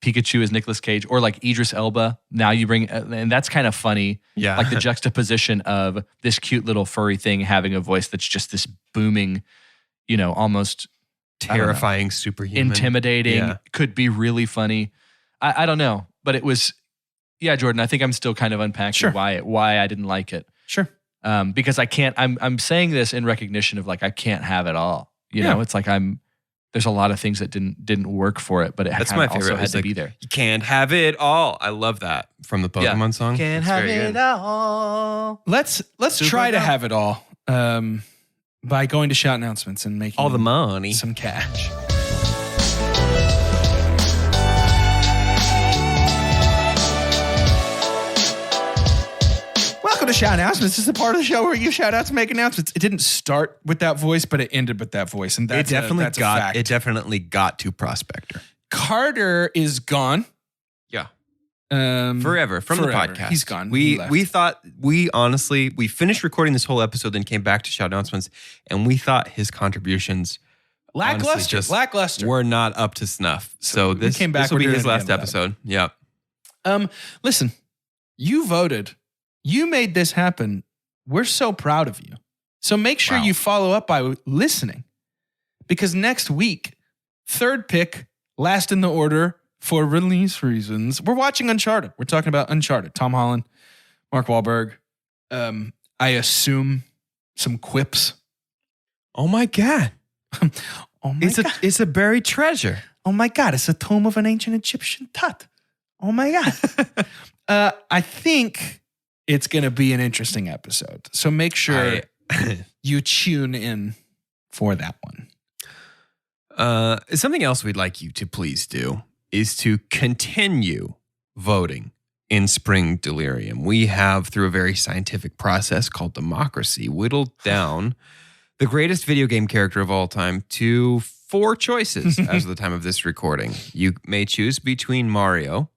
Speaker 3: Pikachu is Nicolas Cage, or like Idris Elba. Now you bring, and that's kind of funny.
Speaker 2: Yeah.
Speaker 3: Like the juxtaposition of this cute little furry thing having a voice that's just this booming, almost
Speaker 2: terrifying, superhuman,
Speaker 3: intimidating, could be really funny. I don't know, but it was, Jordan, I think I'm still kind of unpacking why I didn't like it.
Speaker 1: Sure.
Speaker 3: Because I can't, I'm saying this in recognition of like, I can't have it all. It's like there's a lot of things that didn't work for it, but it
Speaker 2: that's my favorite.
Speaker 3: Also had to be there.
Speaker 2: You can't have it all. I love that from the Pokemon song.
Speaker 3: Can't have it all.
Speaker 1: Let's try to have it all by going to shout announcements and making
Speaker 2: all the money,
Speaker 1: some cash. Welcome to Shout Announcements. This is the part of the show where you shout outs and make announcements. It didn't start with that voice, but it ended with that voice, and that's
Speaker 2: it definitely got to Prospector.
Speaker 1: Carter is gone.
Speaker 2: Yeah. Forever from the
Speaker 1: forever.
Speaker 2: podcast.
Speaker 1: He's gone. He left.
Speaker 2: We honestly finished recording this whole episode, then came back to shout announcements, and we thought his contributions
Speaker 1: lackluster.
Speaker 2: were not up to snuff. So this will be his last episode. Yeah.
Speaker 1: Listen, you voted. You made this happen. We're so proud of you. So make sure you follow up by listening, because next week, third pick, last in the order for release reasons, we're watching Uncharted. We're talking about Uncharted. Tom Holland, Mark Wahlberg. I assume some quips.
Speaker 2: Oh my God.
Speaker 1: Oh my God.
Speaker 2: It's a buried treasure.
Speaker 1: Oh my God. It's a tomb of an ancient Egyptian Tut. Oh my God. I think it's going to be an interesting episode. So make sure you tune in for that one.
Speaker 2: Something else we'd like you to please do is to continue voting in Spring Delirium. We have, through a very scientific process called democracy, whittled down the greatest video game character of all time to 4 choices as of the time of this recording. You may choose between Mario,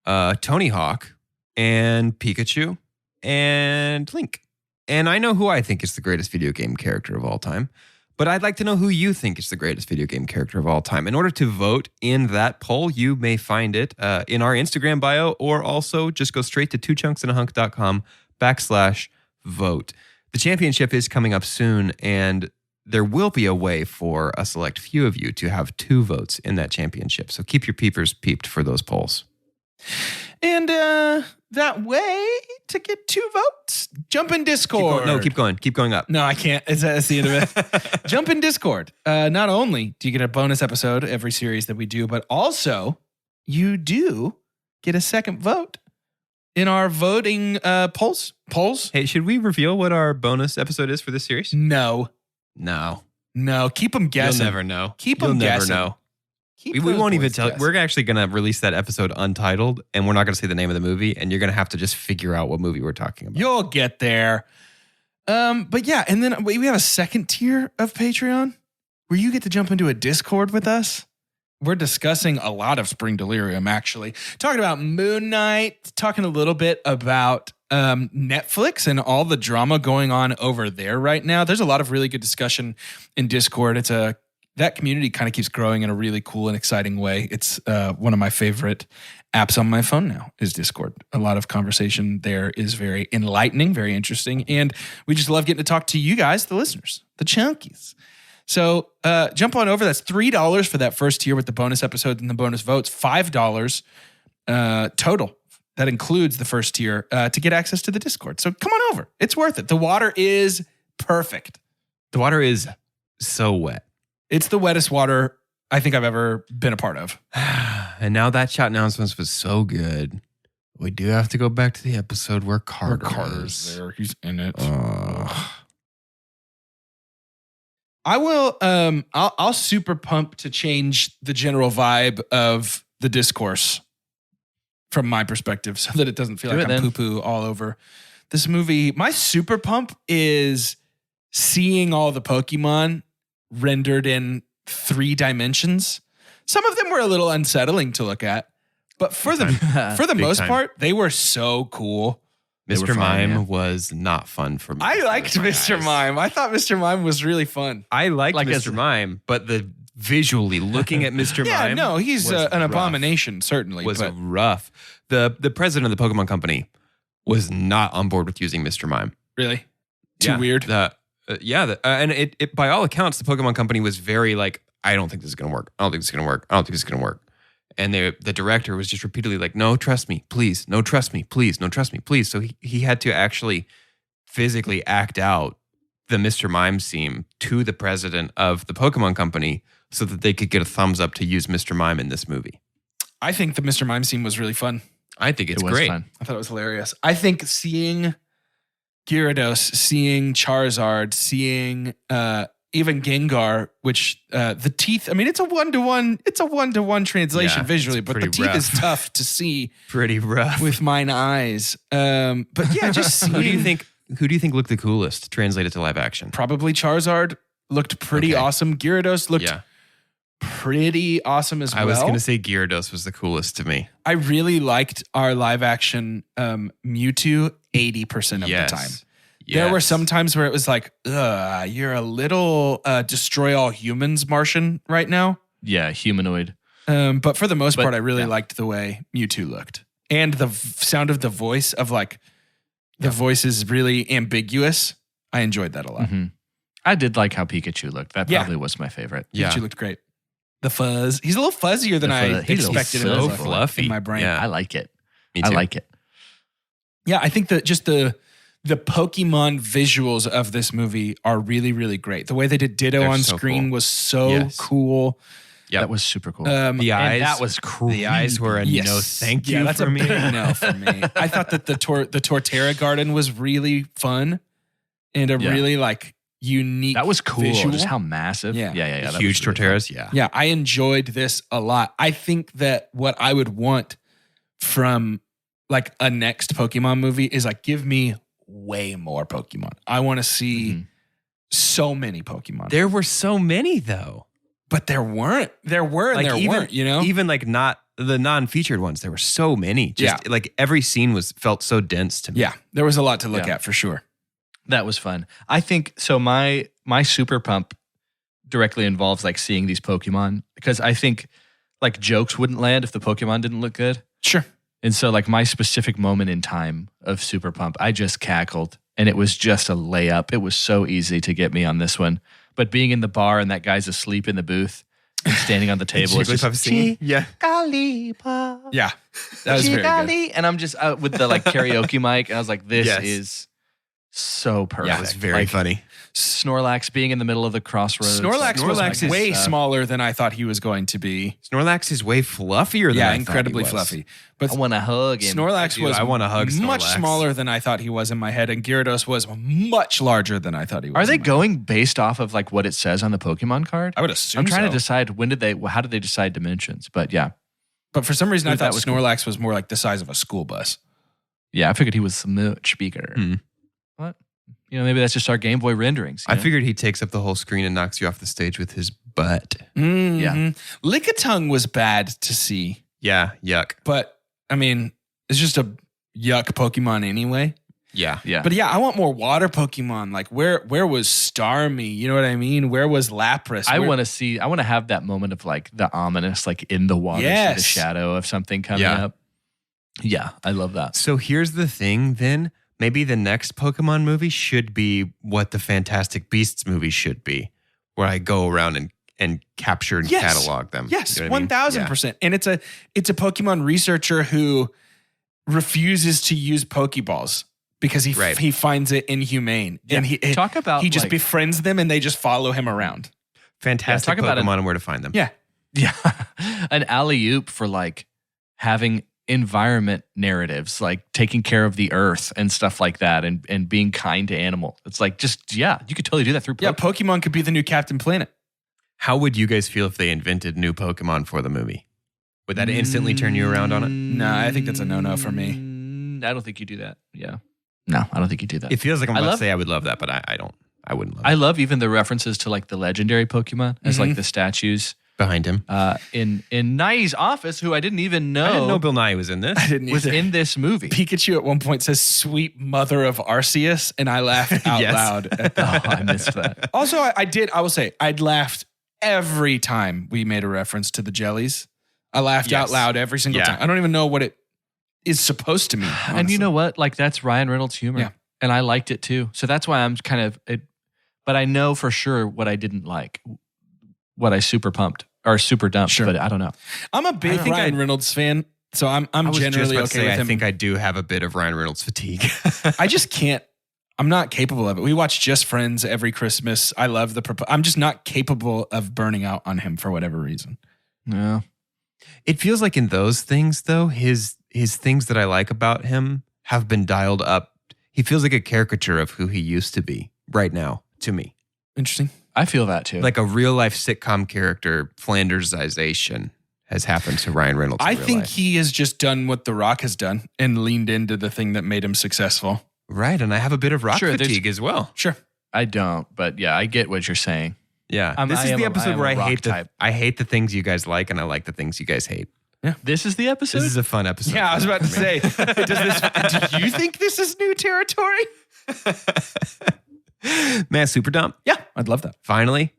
Speaker 2: Tony Hawk, and Pikachu, and Link. And I know who I think is the greatest video game character of all time, but I'd like to know who you think is the greatest video game character of all time. In order to vote in that poll, you may find it in our Instagram bio, or also just go straight to twochunksandahunk.com/vote. The championship is coming up soon, and there will be a way for a select few of you to have 2 votes in that championship. So keep your peepers peeped for those polls.
Speaker 1: And that way to get 2 votes, jump in Discord.
Speaker 2: Keep going up.
Speaker 1: No, I can't. That's the end of it. Jump in Discord. Not only do you get a bonus episode every series that we do, but also you do get a second vote in our voting polls.
Speaker 2: Hey, should we reveal what our bonus episode is for this series?
Speaker 1: No.
Speaker 2: Keep
Speaker 1: them guessing.
Speaker 2: You'll never know.
Speaker 1: You'll
Speaker 2: never know. We won't even tell. We're actually going to release that episode untitled, and we're not going to say the name of the movie, and you're going to have to just figure out what movie we're talking about.
Speaker 1: You'll get there. But yeah, and then we have a second tier of Patreon where you get to jump into a Discord with us. We're discussing a lot of Spring Delirium, actually. Talking about Moon Knight, talking a little bit about Netflix and all the drama going on over there right now. There's a lot of really good discussion in Discord. That community kind of keeps growing in a really cool and exciting way. It's one of my favorite apps on my phone now is Discord. A lot of conversation there is very enlightening, very interesting. And we just love getting to talk to you guys, the listeners, the chunkies. So jump on over. That's $3 for that first tier with the bonus episodes and the bonus votes. $5 total. That includes the first tier to get access to the Discord. So come on over. It's worth it. The water is perfect.
Speaker 2: The water is so wet.
Speaker 1: It's the wettest water I think I've ever been a part of.
Speaker 2: And now that shout announcements was so good, we do have to go back to the episode where Carter's
Speaker 1: there. He's in it. I will. I'll super pump to change the general vibe of the discourse from my perspective, so that it doesn't feel like I'm poo-poo all over this movie. My super pump is seeing all the Pokemon rendered in 3 dimensions. Some of them were a little unsettling to look at, but for the most part, they were so cool.
Speaker 2: Mr. Mime was not fun for me.
Speaker 1: I liked Mr. Mime. I thought Mr. Mime was really fun.
Speaker 2: I liked Mr. Mime, but the visually looking at Mr. Mime.
Speaker 1: Yeah, no, he's an abomination, certainly.
Speaker 2: Was rough. The president of the Pokemon Company was not on board with using Mr. Mime.
Speaker 1: Really? Too weird?
Speaker 2: And it by all accounts, the Pokemon Company was very like, I don't think this is going to work. I don't think this is going to work. I don't think this is going to work. And the director was just repeatedly like, no, trust me, please. No, trust me, please. No, trust me, please. So he had to actually physically act out the Mr. Mime theme to the president of the Pokemon Company so that they could get a thumbs up to use Mr. Mime in this movie.
Speaker 1: I think the Mr. Mime scene was really fun.
Speaker 2: I think it's great.
Speaker 3: Fun.
Speaker 1: I thought it was hilarious. I think seeing Gyarados, seeing Charizard, seeing even Gengar, which the teeth, I mean, it's a one-to-one translation visually, but the teeth is tough to see.
Speaker 2: Pretty rough.
Speaker 1: With mine eyes. But yeah, just seeing.
Speaker 2: Who do you think looked the coolest translated to live action?
Speaker 1: Probably Charizard looked pretty awesome. Gyarados looked pretty awesome as well.
Speaker 2: I was going to say Gyarados was the coolest to me.
Speaker 1: I really liked our live action Mewtwo 80% of the time. There were some times where it was like, you're a little destroy all humans Martian right now.
Speaker 3: Yeah, humanoid.
Speaker 1: But for the most part, I really liked the way Mewtwo looked. And the sound of the voice of like, the voice is really ambiguous. I enjoyed that a lot.
Speaker 3: Mm-hmm. I did like how Pikachu looked. That probably was my favorite.
Speaker 1: Pikachu looked great. The fuzz. He's a little fuzzier than I expected.
Speaker 3: He's so
Speaker 2: fluffy
Speaker 1: in my brain.
Speaker 3: Yeah. I like it.
Speaker 2: Me too.
Speaker 3: I like it.
Speaker 1: Yeah, I think that just the Pokemon visuals of this movie are really, really great. The way they did Ditto on screen was so cool.
Speaker 3: Yeah, that was super cool.
Speaker 2: The eyes,
Speaker 3: that was cool.
Speaker 2: The eyes were a no thank you
Speaker 1: that's
Speaker 2: for me.
Speaker 1: Big no for me. I thought that the Torterra Garden was really fun and a really like unique.
Speaker 3: That was cool.
Speaker 1: Visual.
Speaker 3: Just how massive. Yeah.
Speaker 2: Huge Torterras.
Speaker 1: Yeah, I enjoyed this a lot. I think that what I would want from like a next Pokemon movie is like, give me way more Pokemon. I want to see so many Pokemon.
Speaker 2: There were so many though.
Speaker 1: But there weren't. There were and there weren't, you know?
Speaker 2: Even like not the non-featured ones. There were so many. Just like every scene felt so dense to me.
Speaker 1: Yeah, there was a lot to look at for sure.
Speaker 3: That was fun. I think so. My super pump directly involves like seeing these Pokemon because I think like jokes wouldn't land if the Pokemon didn't look good.
Speaker 1: Sure.
Speaker 3: And so like my specific moment in time of super pump, I just cackled and it was just a layup. It was so easy to get me on this one. But being in the bar and that guy's asleep in the booth and standing on the table, it's just
Speaker 2: yeah,
Speaker 1: that was very good.
Speaker 3: And I'm just with the like karaoke mic, and I was like, "This is so perfect."
Speaker 2: Yeah, it was very funny.
Speaker 3: Snorlax being in the middle of the crossroads.
Speaker 1: Snorlax was way smaller than I thought he was going to be.
Speaker 2: Snorlax is way fluffier than I thought
Speaker 1: incredibly
Speaker 2: he was.
Speaker 1: fluffy. But
Speaker 3: I want to hug him.
Speaker 1: Snorlax was
Speaker 2: I want to hug Snorlax.
Speaker 1: Much smaller than I thought he was in my head, and Gyarados was much larger than I thought he was.
Speaker 3: Are they going based off of like what it says on the Pokemon card?
Speaker 1: I would assume.
Speaker 3: I'm trying to decide how did they decide dimensions? But yeah.
Speaker 1: But for some reason, I thought Snorlax was more like the size of a school bus.
Speaker 3: Yeah, I figured he was much bigger. What? You know, maybe that's just our Game Boy renderings.
Speaker 2: I figured he takes up the whole screen and knocks you off the stage with his butt.
Speaker 1: Mm-hmm.
Speaker 3: Yeah.
Speaker 1: Lickitung was bad to see.
Speaker 2: Yeah, yuck.
Speaker 1: But, I mean, it's just a yuck Pokemon anyway.
Speaker 2: Yeah.
Speaker 1: But yeah, I want more water Pokemon. Like, where was Starmie? You know what I mean? Where was Lapras?
Speaker 3: I want to have that moment of like the ominous, like in the water, see the shadow of something coming up. Yeah, I love that.
Speaker 2: So here's the thing then. Maybe the next Pokemon movie should be what the Fantastic Beasts movie should be, where I go around and capture and catalog them.
Speaker 1: Yes,
Speaker 2: you know
Speaker 1: 1,000%. And it's a Pokemon researcher who refuses to use Pokeballs because he finds it inhumane. Yeah. And he just befriends them and they just follow him around.
Speaker 2: Fantastic Pokemon and where to find them.
Speaker 1: Yeah.
Speaker 3: Yeah. An alley-oop for like having environment narratives, like taking care of the earth and stuff like that and being kind to animals. It's like you could totally do that through Pokemon.
Speaker 1: Yeah, Pokemon could be the new Captain Planet.
Speaker 2: How would you guys feel if they invented new Pokemon for the movie? Would that instantly turn you around on it?
Speaker 1: No, I think that's a no-no for me.
Speaker 3: I don't think you do that. Yeah. No, I don't think you do that.
Speaker 2: It feels like I'm about to say I would love that, but I don't. I wouldn't love it.
Speaker 3: I love even the references to like the legendary Pokemon as like the statues.
Speaker 2: Behind him.
Speaker 3: In Nye's office, who I didn't even know.
Speaker 2: I didn't know Bill Nye was in this.
Speaker 1: I didn't
Speaker 3: was in this movie.
Speaker 1: Pikachu at one point says, "Sweet mother of Arceus," and I laughed out loud at that.
Speaker 3: Oh, I missed that.
Speaker 1: Also, I will say, I'd laughed every time we made a reference to the jellies. I laughed out loud every single time. I don't even know what it is supposed to mean. Honestly.
Speaker 3: And you know what? Like, that's Ryan Reynolds' humor. Yeah. And I liked it too. So that's why I'm kind of, but I know for sure what I didn't like, what I super pumped or super dumped, but I don't know.
Speaker 1: I'm a big Ryan Reynolds fan, so I'm generally okay with him.
Speaker 2: I think I do have a bit of Ryan Reynolds fatigue.
Speaker 1: I just can't. I'm not capable of it. We watch Just Friends every Christmas. I love I'm just not capable of burning out on him for whatever reason.
Speaker 3: Yeah.
Speaker 2: It feels like in those things, though, his things that I like about him have been dialed up. He feels like a caricature of who he used to be right now to me.
Speaker 1: Interesting.
Speaker 3: I feel that too.
Speaker 2: Like a real life sitcom character, Flandersization has happened to Ryan Reynolds.
Speaker 1: I think he has just done what The Rock has done and leaned into the thing that made him successful.
Speaker 2: Right. And I have a bit of Rock fatigue as well.
Speaker 1: Sure.
Speaker 3: I don't, but yeah, I get what you're saying.
Speaker 2: Yeah. This
Speaker 3: I
Speaker 2: is
Speaker 3: am
Speaker 2: the
Speaker 3: a-
Speaker 2: episode
Speaker 3: I am
Speaker 2: where
Speaker 3: a
Speaker 2: I
Speaker 3: rock
Speaker 2: hate
Speaker 3: type.
Speaker 2: I hate the things you guys like, and I like the things you guys hate.
Speaker 3: This is the episode?
Speaker 2: This is a fun episode.
Speaker 1: Yeah, I was about to say, do you think this is new territory?
Speaker 2: Man, super dumb.
Speaker 1: Yeah, I'd love that.
Speaker 2: Finally,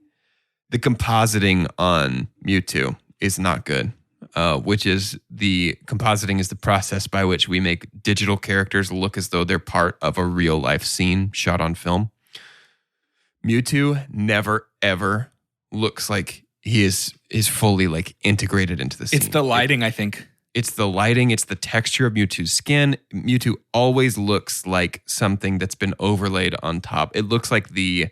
Speaker 2: the compositing on Mewtwo is not good. Which is the compositing is the process by which we make digital characters look as though they're part of a real life scene shot on film. Mewtwo never ever looks like he is fully like integrated into the scene.
Speaker 1: It's the lighting, I think.
Speaker 2: It's the lighting. It's the texture of Mewtwo's skin. Mewtwo always looks like something that's been overlaid on top. It looks like the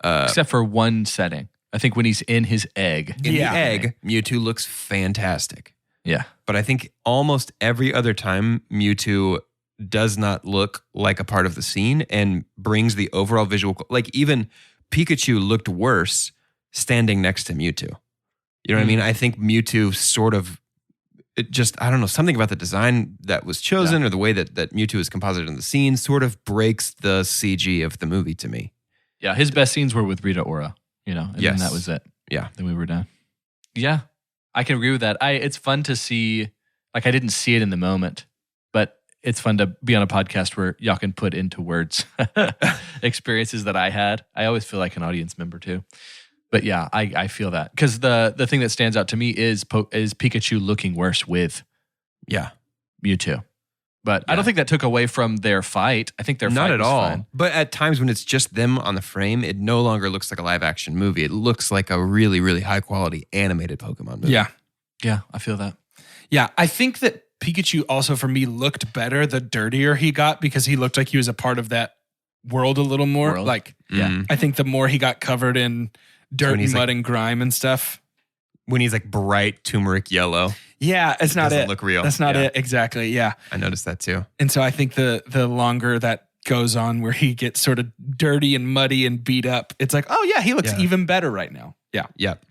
Speaker 3: Except for one setting. I think when he's in his egg.
Speaker 2: in the egg, Mewtwo looks fantastic.
Speaker 3: Yeah.
Speaker 2: But I think almost every other time Mewtwo does not look like a part of the scene and brings the overall visual. Like even Pikachu looked worse standing next to Mewtwo. You know what I mean? I think Mewtwo sort of, I don't know, something about the design that was chosen or the way that Mewtwo is composited in the scene sort of breaks the CG of the movie to me.
Speaker 3: Yeah. His best scenes were with Rita Ora, and then that was it.
Speaker 2: Yeah.
Speaker 3: Then we were done. Yeah. I can agree with that. It's fun to see, like I didn't see it in the moment, but it's fun to be on a podcast where y'all can put into words experiences that I had. I always feel like an audience member too. But yeah, I feel that. Because the thing that stands out to me is Pikachu looking worse with Mewtwo. But I don't think that took away from their fight. I think their fight
Speaker 2: not at
Speaker 3: was
Speaker 2: all.
Speaker 3: fine.
Speaker 2: But at times when it's just them on the frame, it no longer looks like a live action movie. It looks like a really, really high quality animated Pokemon movie.
Speaker 1: Yeah.
Speaker 3: Yeah, I feel that.
Speaker 1: Yeah, I think that Pikachu also for me looked better the dirtier he got because he looked like he was a part of that world a little more.
Speaker 3: World?
Speaker 1: Like,
Speaker 2: Mhm.
Speaker 1: I think the more he got covered in dirt
Speaker 2: When
Speaker 1: and
Speaker 2: he's
Speaker 1: mud
Speaker 2: like-
Speaker 1: and grime and stuff.
Speaker 2: When he's like bright turmeric yellow,
Speaker 1: Yeah, it's not
Speaker 2: doesn't
Speaker 1: it.
Speaker 2: look real.
Speaker 1: That's not
Speaker 2: Yeah.
Speaker 1: it. Exactly. Yeah.
Speaker 2: I noticed that too.
Speaker 1: And so I think the longer that goes on where he gets sort of dirty and muddy and beat up, it's like, oh yeah, he looks
Speaker 2: Yeah.
Speaker 1: even better right now. Yeah.
Speaker 2: Yep.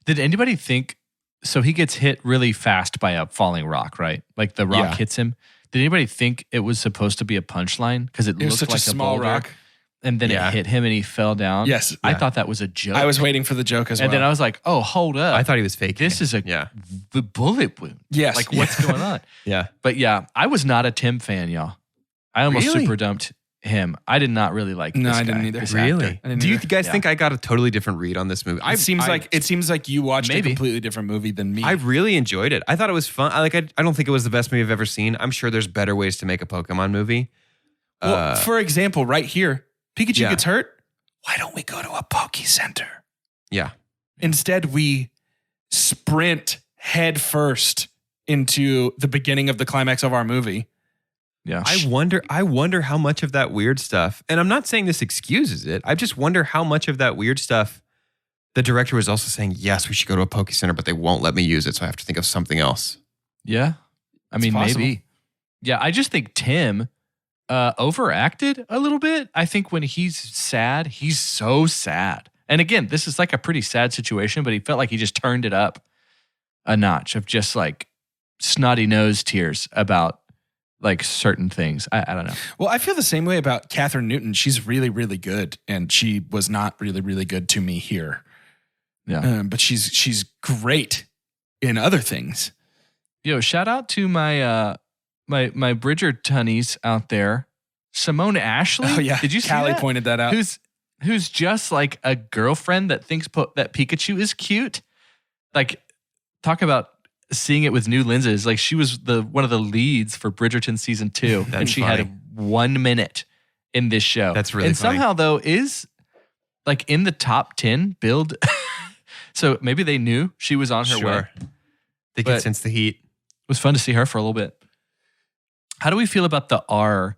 Speaker 3: Did anybody think, so he gets hit really fast by a falling rock, right? Like the rock
Speaker 2: Yeah.
Speaker 3: hits him. Did anybody think it was supposed to be a punchline? Because it
Speaker 1: It was
Speaker 3: looked
Speaker 1: such
Speaker 3: like
Speaker 1: a small
Speaker 3: boulder,
Speaker 1: rock.
Speaker 3: and then
Speaker 2: Yeah.
Speaker 3: it hit him and he fell down.
Speaker 1: Yes.
Speaker 3: I
Speaker 2: Yeah.
Speaker 3: thought that was a joke.
Speaker 1: I was waiting for the joke as well.
Speaker 3: And then I was like, oh, hold up.
Speaker 2: I thought he was faking.
Speaker 3: this is a
Speaker 2: yeah.
Speaker 3: bullet wound.
Speaker 1: yes.
Speaker 3: Like, what's going on?
Speaker 2: Yeah.
Speaker 3: But yeah, I was not a Tim fan, y'all. I almost
Speaker 2: Really?
Speaker 3: super dumped him. I did not really like
Speaker 1: No,
Speaker 3: this
Speaker 1: I didn't
Speaker 3: guy,
Speaker 1: either.
Speaker 3: this
Speaker 2: Really?
Speaker 3: actor.
Speaker 1: I didn't
Speaker 2: Do you
Speaker 1: either.
Speaker 2: guys
Speaker 3: Yeah.
Speaker 2: think I got a totally different read on this movie?
Speaker 1: It seems like you watched
Speaker 3: Maybe.
Speaker 1: a completely different movie than me.
Speaker 2: I really enjoyed it. I thought it was fun. I don't think it was the best movie I've ever seen. I'm sure there's better ways to make a Pokemon movie.
Speaker 1: well, for example, right here, Pikachu
Speaker 2: Yeah.
Speaker 1: gets hurt. Why don't we go to a Poke Center?
Speaker 2: Yeah.
Speaker 1: Instead, we sprint head first into the beginning of the climax of our movie.
Speaker 3: Yeah.
Speaker 2: I wonder how much of that weird stuff, and I'm not saying this excuses it. I just wonder how much of that weird stuff the director was also saying, yes, we should go to a Poke Center, but they won't let me use it, so I have to think of something else.
Speaker 3: Yeah. I mean,
Speaker 1: possible.
Speaker 3: maybe. Yeah, I just think Tim overacted a little bit. I think when he's sad, he's so sad. And again, this is like a pretty sad situation, but he felt like he just turned it up a notch of just like snotty nose tears about like certain things. I don't know.
Speaker 1: Well, I feel the same way about Catherine Newton. She's really, really good, and she was not really, really good to me here.
Speaker 3: Yeah.
Speaker 1: But she's great in other things.
Speaker 3: Yo, shout out to my my Bridgertonies out there. Simone Ashley.
Speaker 1: Oh yeah,
Speaker 3: Did you see
Speaker 1: Callie
Speaker 3: that?
Speaker 1: pointed that out.
Speaker 3: Who's just like a girlfriend that thinks that Pikachu is cute. Like, talk about seeing it with new lenses. Like, she was one of the leads for Bridgerton season 2, and
Speaker 2: That's
Speaker 3: she
Speaker 2: funny.
Speaker 3: had 1 minute in this show.
Speaker 2: That's really
Speaker 3: and
Speaker 2: funny.
Speaker 3: somehow though is like in the top 10 build. So maybe they knew she was on her way.
Speaker 2: They can
Speaker 3: But-
Speaker 2: sense the heat.
Speaker 3: It was fun to see her for a little bit. How do we feel about the R?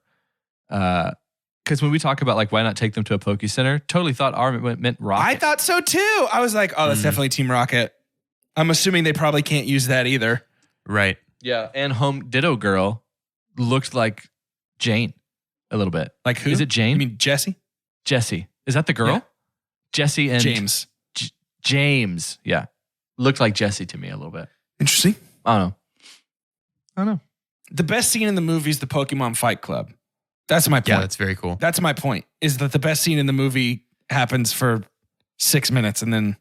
Speaker 3: Because when we talk about like why not take them to a Poke Center, totally thought R meant Rocket.
Speaker 1: I thought so too. I was like, oh, that's definitely Team Rocket. I'm assuming they probably can't use that either.
Speaker 2: Right.
Speaker 3: Yeah, and Home Ditto Girl looked like Jane a little bit.
Speaker 1: Like who?
Speaker 3: Is it Jane?
Speaker 1: You mean Jesse?
Speaker 3: Jessie. Is that the girl?
Speaker 1: Yeah.
Speaker 3: Jessie and
Speaker 1: James.
Speaker 3: James. Yeah, looked like Jessie to me a little bit.
Speaker 1: Interesting.
Speaker 3: I don't know.
Speaker 1: The best scene in the movie is the Pokemon Fight Club. That's my point.
Speaker 2: Yeah, that's very cool.
Speaker 1: That's my point, is that the best scene in the movie happens for 6 minutes, and then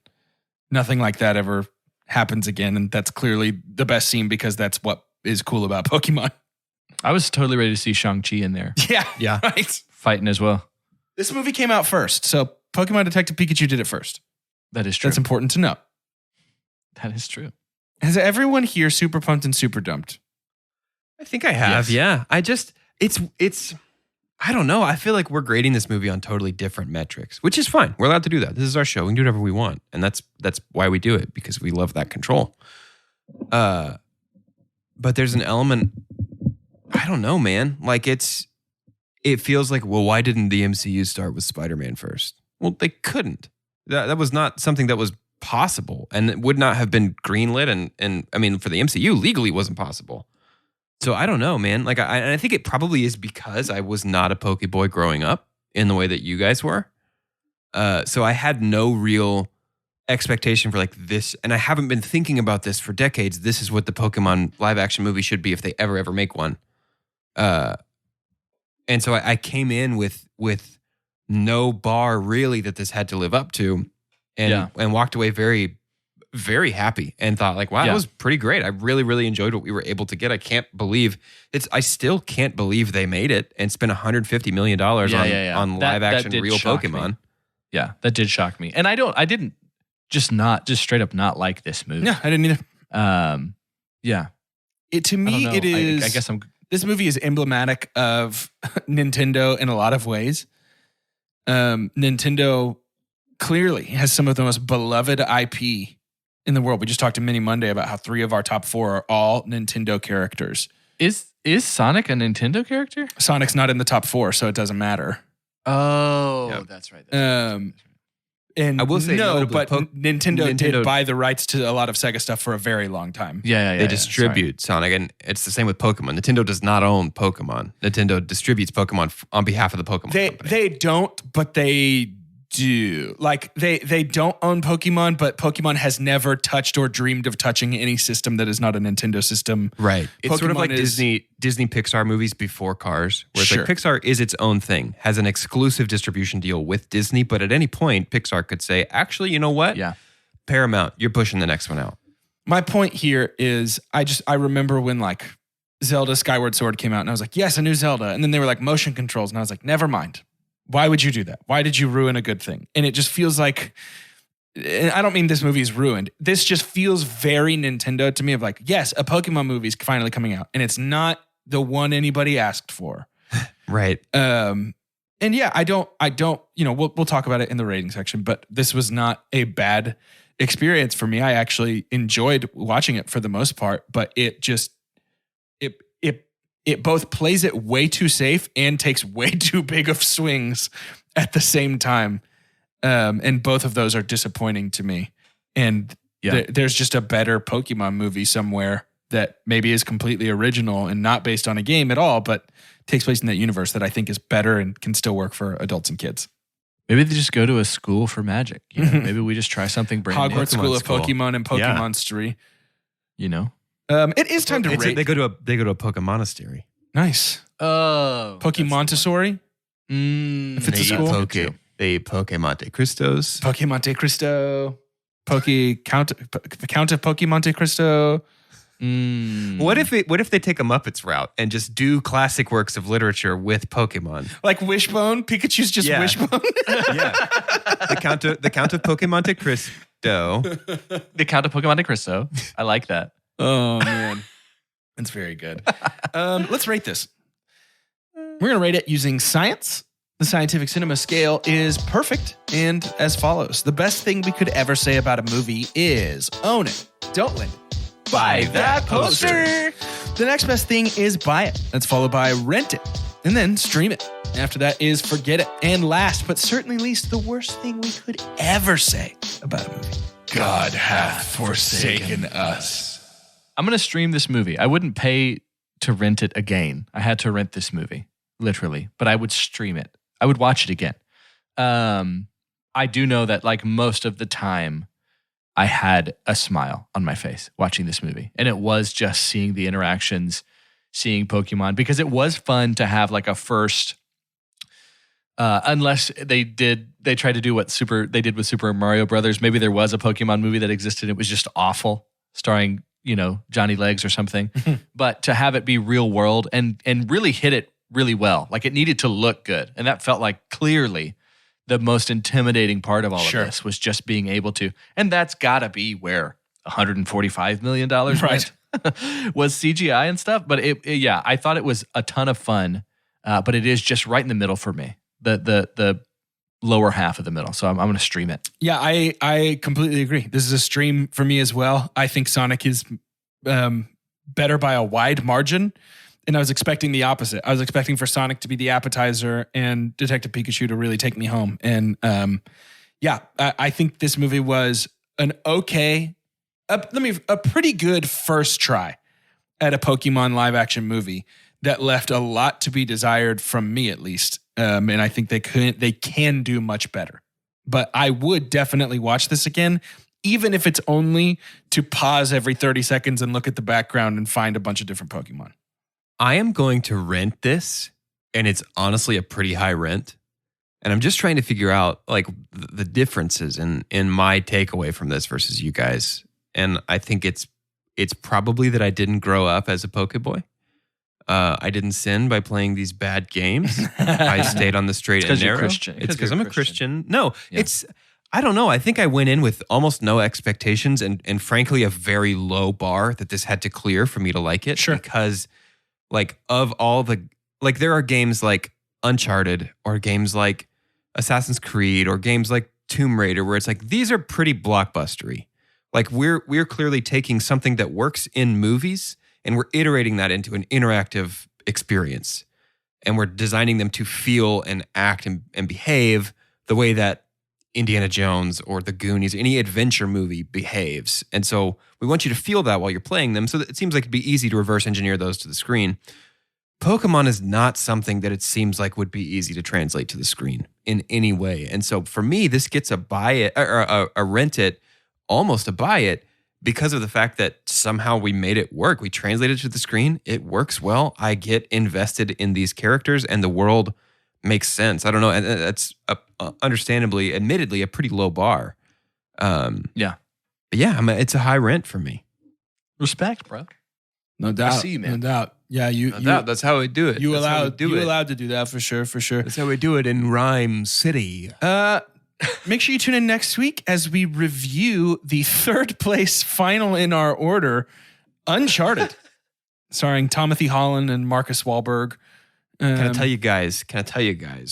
Speaker 1: nothing like that ever happens again. And that's clearly the best scene because that's what is cool about Pokemon.
Speaker 3: I was totally ready to see Shang-Chi in there.
Speaker 1: Yeah. Right.
Speaker 3: Fighting as well.
Speaker 1: This movie came out first. So Pokemon Detective Pikachu did it first.
Speaker 3: That is true.
Speaker 1: That's important to know.
Speaker 3: That is true.
Speaker 1: Has everyone here super pumped and super dumped?
Speaker 2: I think I have.
Speaker 3: Yes.
Speaker 2: Yeah. It's I don't know. I feel like we're grading this movie on totally different metrics, which is fine. We're allowed to do that. This is our show. We can do whatever we want. And that's why we do it, because we love that control. But there's an element, I don't know, man. Like it feels like, well, why didn't the MCU start with Spider-Man first? Well, they couldn't. That was not something that was possible, and it would not have been greenlit. And I mean, for the MCU, legally wasn't possible. So I don't know, man. Like I think it probably is because I was not a Pokeboy growing up in the way that you guys were. So I had no real expectation for like this, and I haven't been thinking about this for decades. This is what the Pokemon live action movie should be if they ever make one. And so I came in with no bar really that this had to live up to, and walked away very, very happy and thought like, wow, that was pretty great. I really, really enjoyed what we were able to get. I still can't believe they made it and spent $150 million on live action real Pokemon.
Speaker 3: Me. Yeah, that did shock me. And I didn't just straight up not like this movie.
Speaker 1: No, I didn't either.
Speaker 3: Yeah.
Speaker 1: To me, it is.
Speaker 3: I guess
Speaker 1: This movie is emblematic of Nintendo in a lot of ways. Nintendo clearly has some of the most beloved IP in the world. We just talked to Mini Monday about how 3 of our top 4 are all Nintendo characters.
Speaker 3: Is Sonic a Nintendo character?
Speaker 1: Sonic's not in the top 4, so it doesn't matter.
Speaker 3: Oh, that's right.
Speaker 1: And
Speaker 2: I will say
Speaker 1: no,
Speaker 2: notably,
Speaker 1: but Nintendo did buy the rights to a lot of Sega stuff for a very long time.
Speaker 3: They
Speaker 2: distribute Sonic, and it's the same with Pokemon. Nintendo does not own Pokemon. Nintendo distributes Pokemon on behalf of the Pokemon company.
Speaker 1: They don't, but they do. Like they don't own Pokemon, but Pokemon has never touched or dreamed of touching any system that is not a Nintendo system.
Speaker 2: Right. It's
Speaker 1: Pokemon
Speaker 2: sort of like Disney Pixar movies before Cars, where it's like Pixar is its own thing, has an exclusive distribution deal with Disney, but at any point Pixar could say, actually, you know what?
Speaker 3: Yeah.
Speaker 2: Paramount, you're pushing the next one out.
Speaker 1: My point here is I remember when like Zelda Skyward Sword came out and I was like, yes, a new Zelda. And then they were like motion controls and I was like, never mind. Why would you do that? Why did you ruin a good thing? And it just feels like, and I don't mean this movie is ruined. This just feels very Nintendo to me of like, yes, a Pokemon movie is finally coming out and it's not the one anybody asked for.
Speaker 2: Right.
Speaker 1: And yeah, I don't, we'll talk about it in the rating section, but this was not a bad experience for me. I actually enjoyed watching it for the most part, but it just, it both plays it way too safe and takes way too big of swings at the same time. And both of those are disappointing to me. And there's just a better Pokemon movie somewhere that maybe is completely original and not based on a game at all, but takes place in that universe that I think is better and can still work for adults and kids.
Speaker 3: Maybe they just go to a school for magic. You know? Maybe we just try something brand new.
Speaker 1: Hogwarts School of Pokemon and Pokemonstery.
Speaker 3: You know?
Speaker 1: It is time to rate.
Speaker 2: They go to a Pokemonastery.
Speaker 1: Nice.
Speaker 3: Oh.
Speaker 1: Pokemontesory? If it's a school.
Speaker 2: They eat Pokemonte Cristos.
Speaker 1: Pokemonte Cristo. Count of Pokemonte Cristo.
Speaker 2: What if they take a Muppets route and just do classic works of literature with Pokemon?
Speaker 1: Like Wishbone? Pikachu's just Wishbone?
Speaker 2: Yeah. The Count of Pokemonte Cristo.
Speaker 3: The Count of Pokemonte Cristo. I like that.
Speaker 1: Oh, man. That's very good. Let's rate this. We're going to rate it using science. The scientific cinema scale is perfect and as follows. The best thing we could ever say about a movie is own it, don't lend it, buy that poster. The next best thing is buy it. That's followed by rent it and then stream it. After that is forget it. And last but certainly least, the worst thing we could ever say about a movie. God hath forsaken us.
Speaker 3: I'm going to stream this movie. I wouldn't pay to rent it again. I had to rent this movie, literally, but I would stream it. I would watch it again. I do know that like most of the time I had a smile on my face watching this movie. And it was just seeing the interactions, seeing Pokemon, because it was fun to have like a first Unless they tried to do what they did with Super Mario Brothers. Maybe there was a Pokemon movie that existed. It was just awful, starring, Johnny Legs or something. But to have it be real world and really hit it really well. Like it needed to look good. And that felt like clearly the most intimidating part of all of this was just being able to, and that's gotta be where $145 million went, was CGI and stuff. But I thought it was a ton of fun. But it is just right in the middle for me. The lower half of the middle. So I'm going to stream it.
Speaker 1: Yeah, I completely agree. This is a stream for me as well. I think Sonic is better by a wide margin. And I was expecting the opposite. I was expecting for Sonic to be the appetizer and Detective Pikachu to really take me home. And I think this movie was an a pretty good first try at a Pokemon live action movie that left a lot to be desired from me, at least. And I think they can do much better. But I would definitely watch this again, even if it's only to pause every 30 seconds and look at the background and find a bunch of different Pokemon.
Speaker 2: I am going to rent this, and it's honestly a pretty high rent. And I'm just trying to figure out like the differences in my takeaway from this versus you guys. And I think it's probably that I didn't grow up as a Pokeboy. I didn't sin by playing these bad games. I stayed on the straight and narrow. It's because I'm a Christian. No, I don't know. I think I went in with almost no expectations and frankly a very low bar that this had to clear for me to like it.
Speaker 1: Sure.
Speaker 2: Because like of all there are games like Uncharted or games like Assassin's Creed or games like Tomb Raider where it's like these are pretty blockbustery. Like we're clearly taking something that works in movies and we're iterating that into an interactive experience. And we're designing them to feel and act and behave the way that Indiana Jones or The Goonies, any adventure movie behaves. And so we want you to feel that while you're playing them. So that it seems like it'd be easy to reverse engineer those to the screen. Pokemon is not something that it seems like would be easy to translate to the screen in any way. And so for me, this gets a buy it or a rent it, almost a buy it, because of the fact that somehow we made it work. We translated it to the screen. It works well. I get invested in these characters and the world makes sense. I don't know. And that's understandably, admittedly, a pretty low bar.
Speaker 3: Yeah.
Speaker 2: But yeah, it's a high rent for me.
Speaker 3: Respect, bro.
Speaker 1: No doubt.
Speaker 3: I see you, man.
Speaker 1: No doubt. Yeah,
Speaker 2: that's how we do it.
Speaker 1: You allowed to do that for sure.
Speaker 2: That's how we do it in Rhyme City.
Speaker 1: Make sure you tune in next week as we review the third place final in our order, Uncharted, starring Timothy Holland and Marcus Wahlberg.
Speaker 2: Can I tell you guys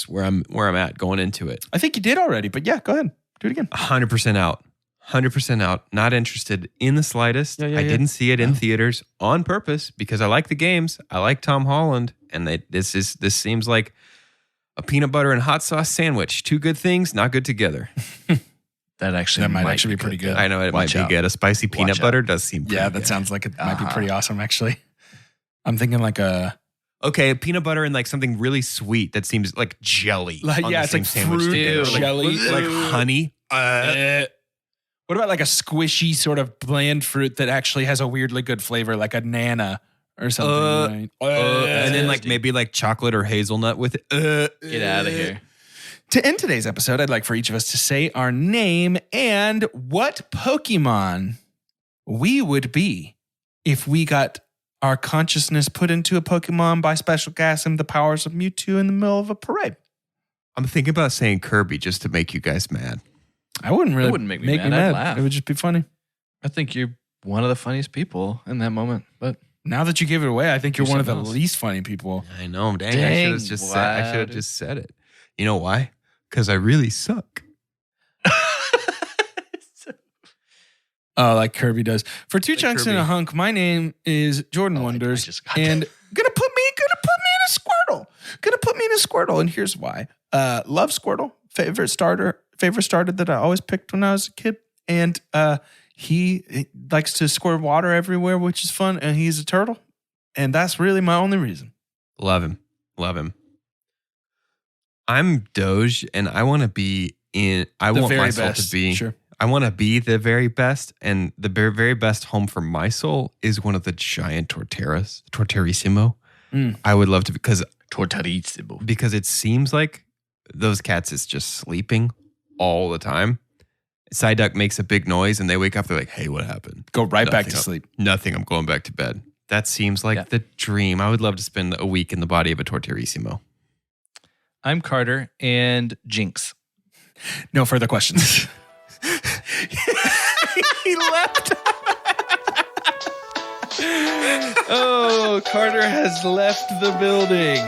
Speaker 2: where I'm at going into it?
Speaker 1: I think you did already, but yeah, go ahead. Do it again.
Speaker 2: 100% out. 100% out. Not interested in the slightest. I didn't see it in theaters on purpose because I like the games. I like Tom Holland, and this seems like a peanut butter and hot sauce sandwich. Two good things, not good together.
Speaker 3: That might actually be pretty good.
Speaker 2: I know it might be good. A spicy peanut butter does seem pretty good.
Speaker 1: That sounds like it might be pretty awesome, actually. I'm thinking like a...
Speaker 2: Okay, peanut butter and like something really sweet that seems like jelly.
Speaker 1: It's like fruit jelly.
Speaker 2: Like honey.
Speaker 1: What about like a squishy sort of bland fruit that actually has a weirdly good flavor, like a nana or something?
Speaker 2: And then like maybe like chocolate or hazelnut with it.
Speaker 3: Get out of here.
Speaker 1: To end today's episode, I'd like for each of us to say our name and what Pokemon we would be if we got our consciousness put into a Pokemon by special gas and the powers of Mewtwo in the middle of a parade.
Speaker 2: I'm thinking about saying Kirby just to make you guys mad.
Speaker 1: I wouldn't really.
Speaker 3: It wouldn't make me mad. I'd laugh.
Speaker 1: It would just be funny.
Speaker 3: I think you're one of the funniest people in that moment. But
Speaker 1: now that you gave it away, I think you're one of the least funny people.
Speaker 2: I know. Dang, I should have just said it. You know why? Because I really suck.
Speaker 1: Oh, like Kirby does. For two chunks
Speaker 2: Kirby.
Speaker 1: and a hunk, my name is Jordan Wonders, and gonna put me in a Squirtle, and here's why. Love Squirtle, favorite starter that I always picked when I was a kid, and he likes to squirt water everywhere, which is fun, and he's a turtle, and that's really my only reason.
Speaker 2: Love him. I'm Doge, and I want to be in. I want my soul to be.
Speaker 1: Sure.
Speaker 2: I want to be the very best, and the very best home for my soul is one of the giant Torterissimo. I would love to, because
Speaker 3: Torterissimo.
Speaker 2: Because it seems like those cats is just sleeping all the time. Psyduck makes a big noise and they wake up. They're like, hey, what happened?
Speaker 1: Go right back to
Speaker 2: Nothing.
Speaker 1: sleep.
Speaker 2: Nothing. I'm going back to bed. That seems like the dream. I would love to spend a week in the body of a Torterissimo.
Speaker 3: I'm Carter and Jinx.
Speaker 1: No further questions.
Speaker 3: He left. Oh, Carter has left the building.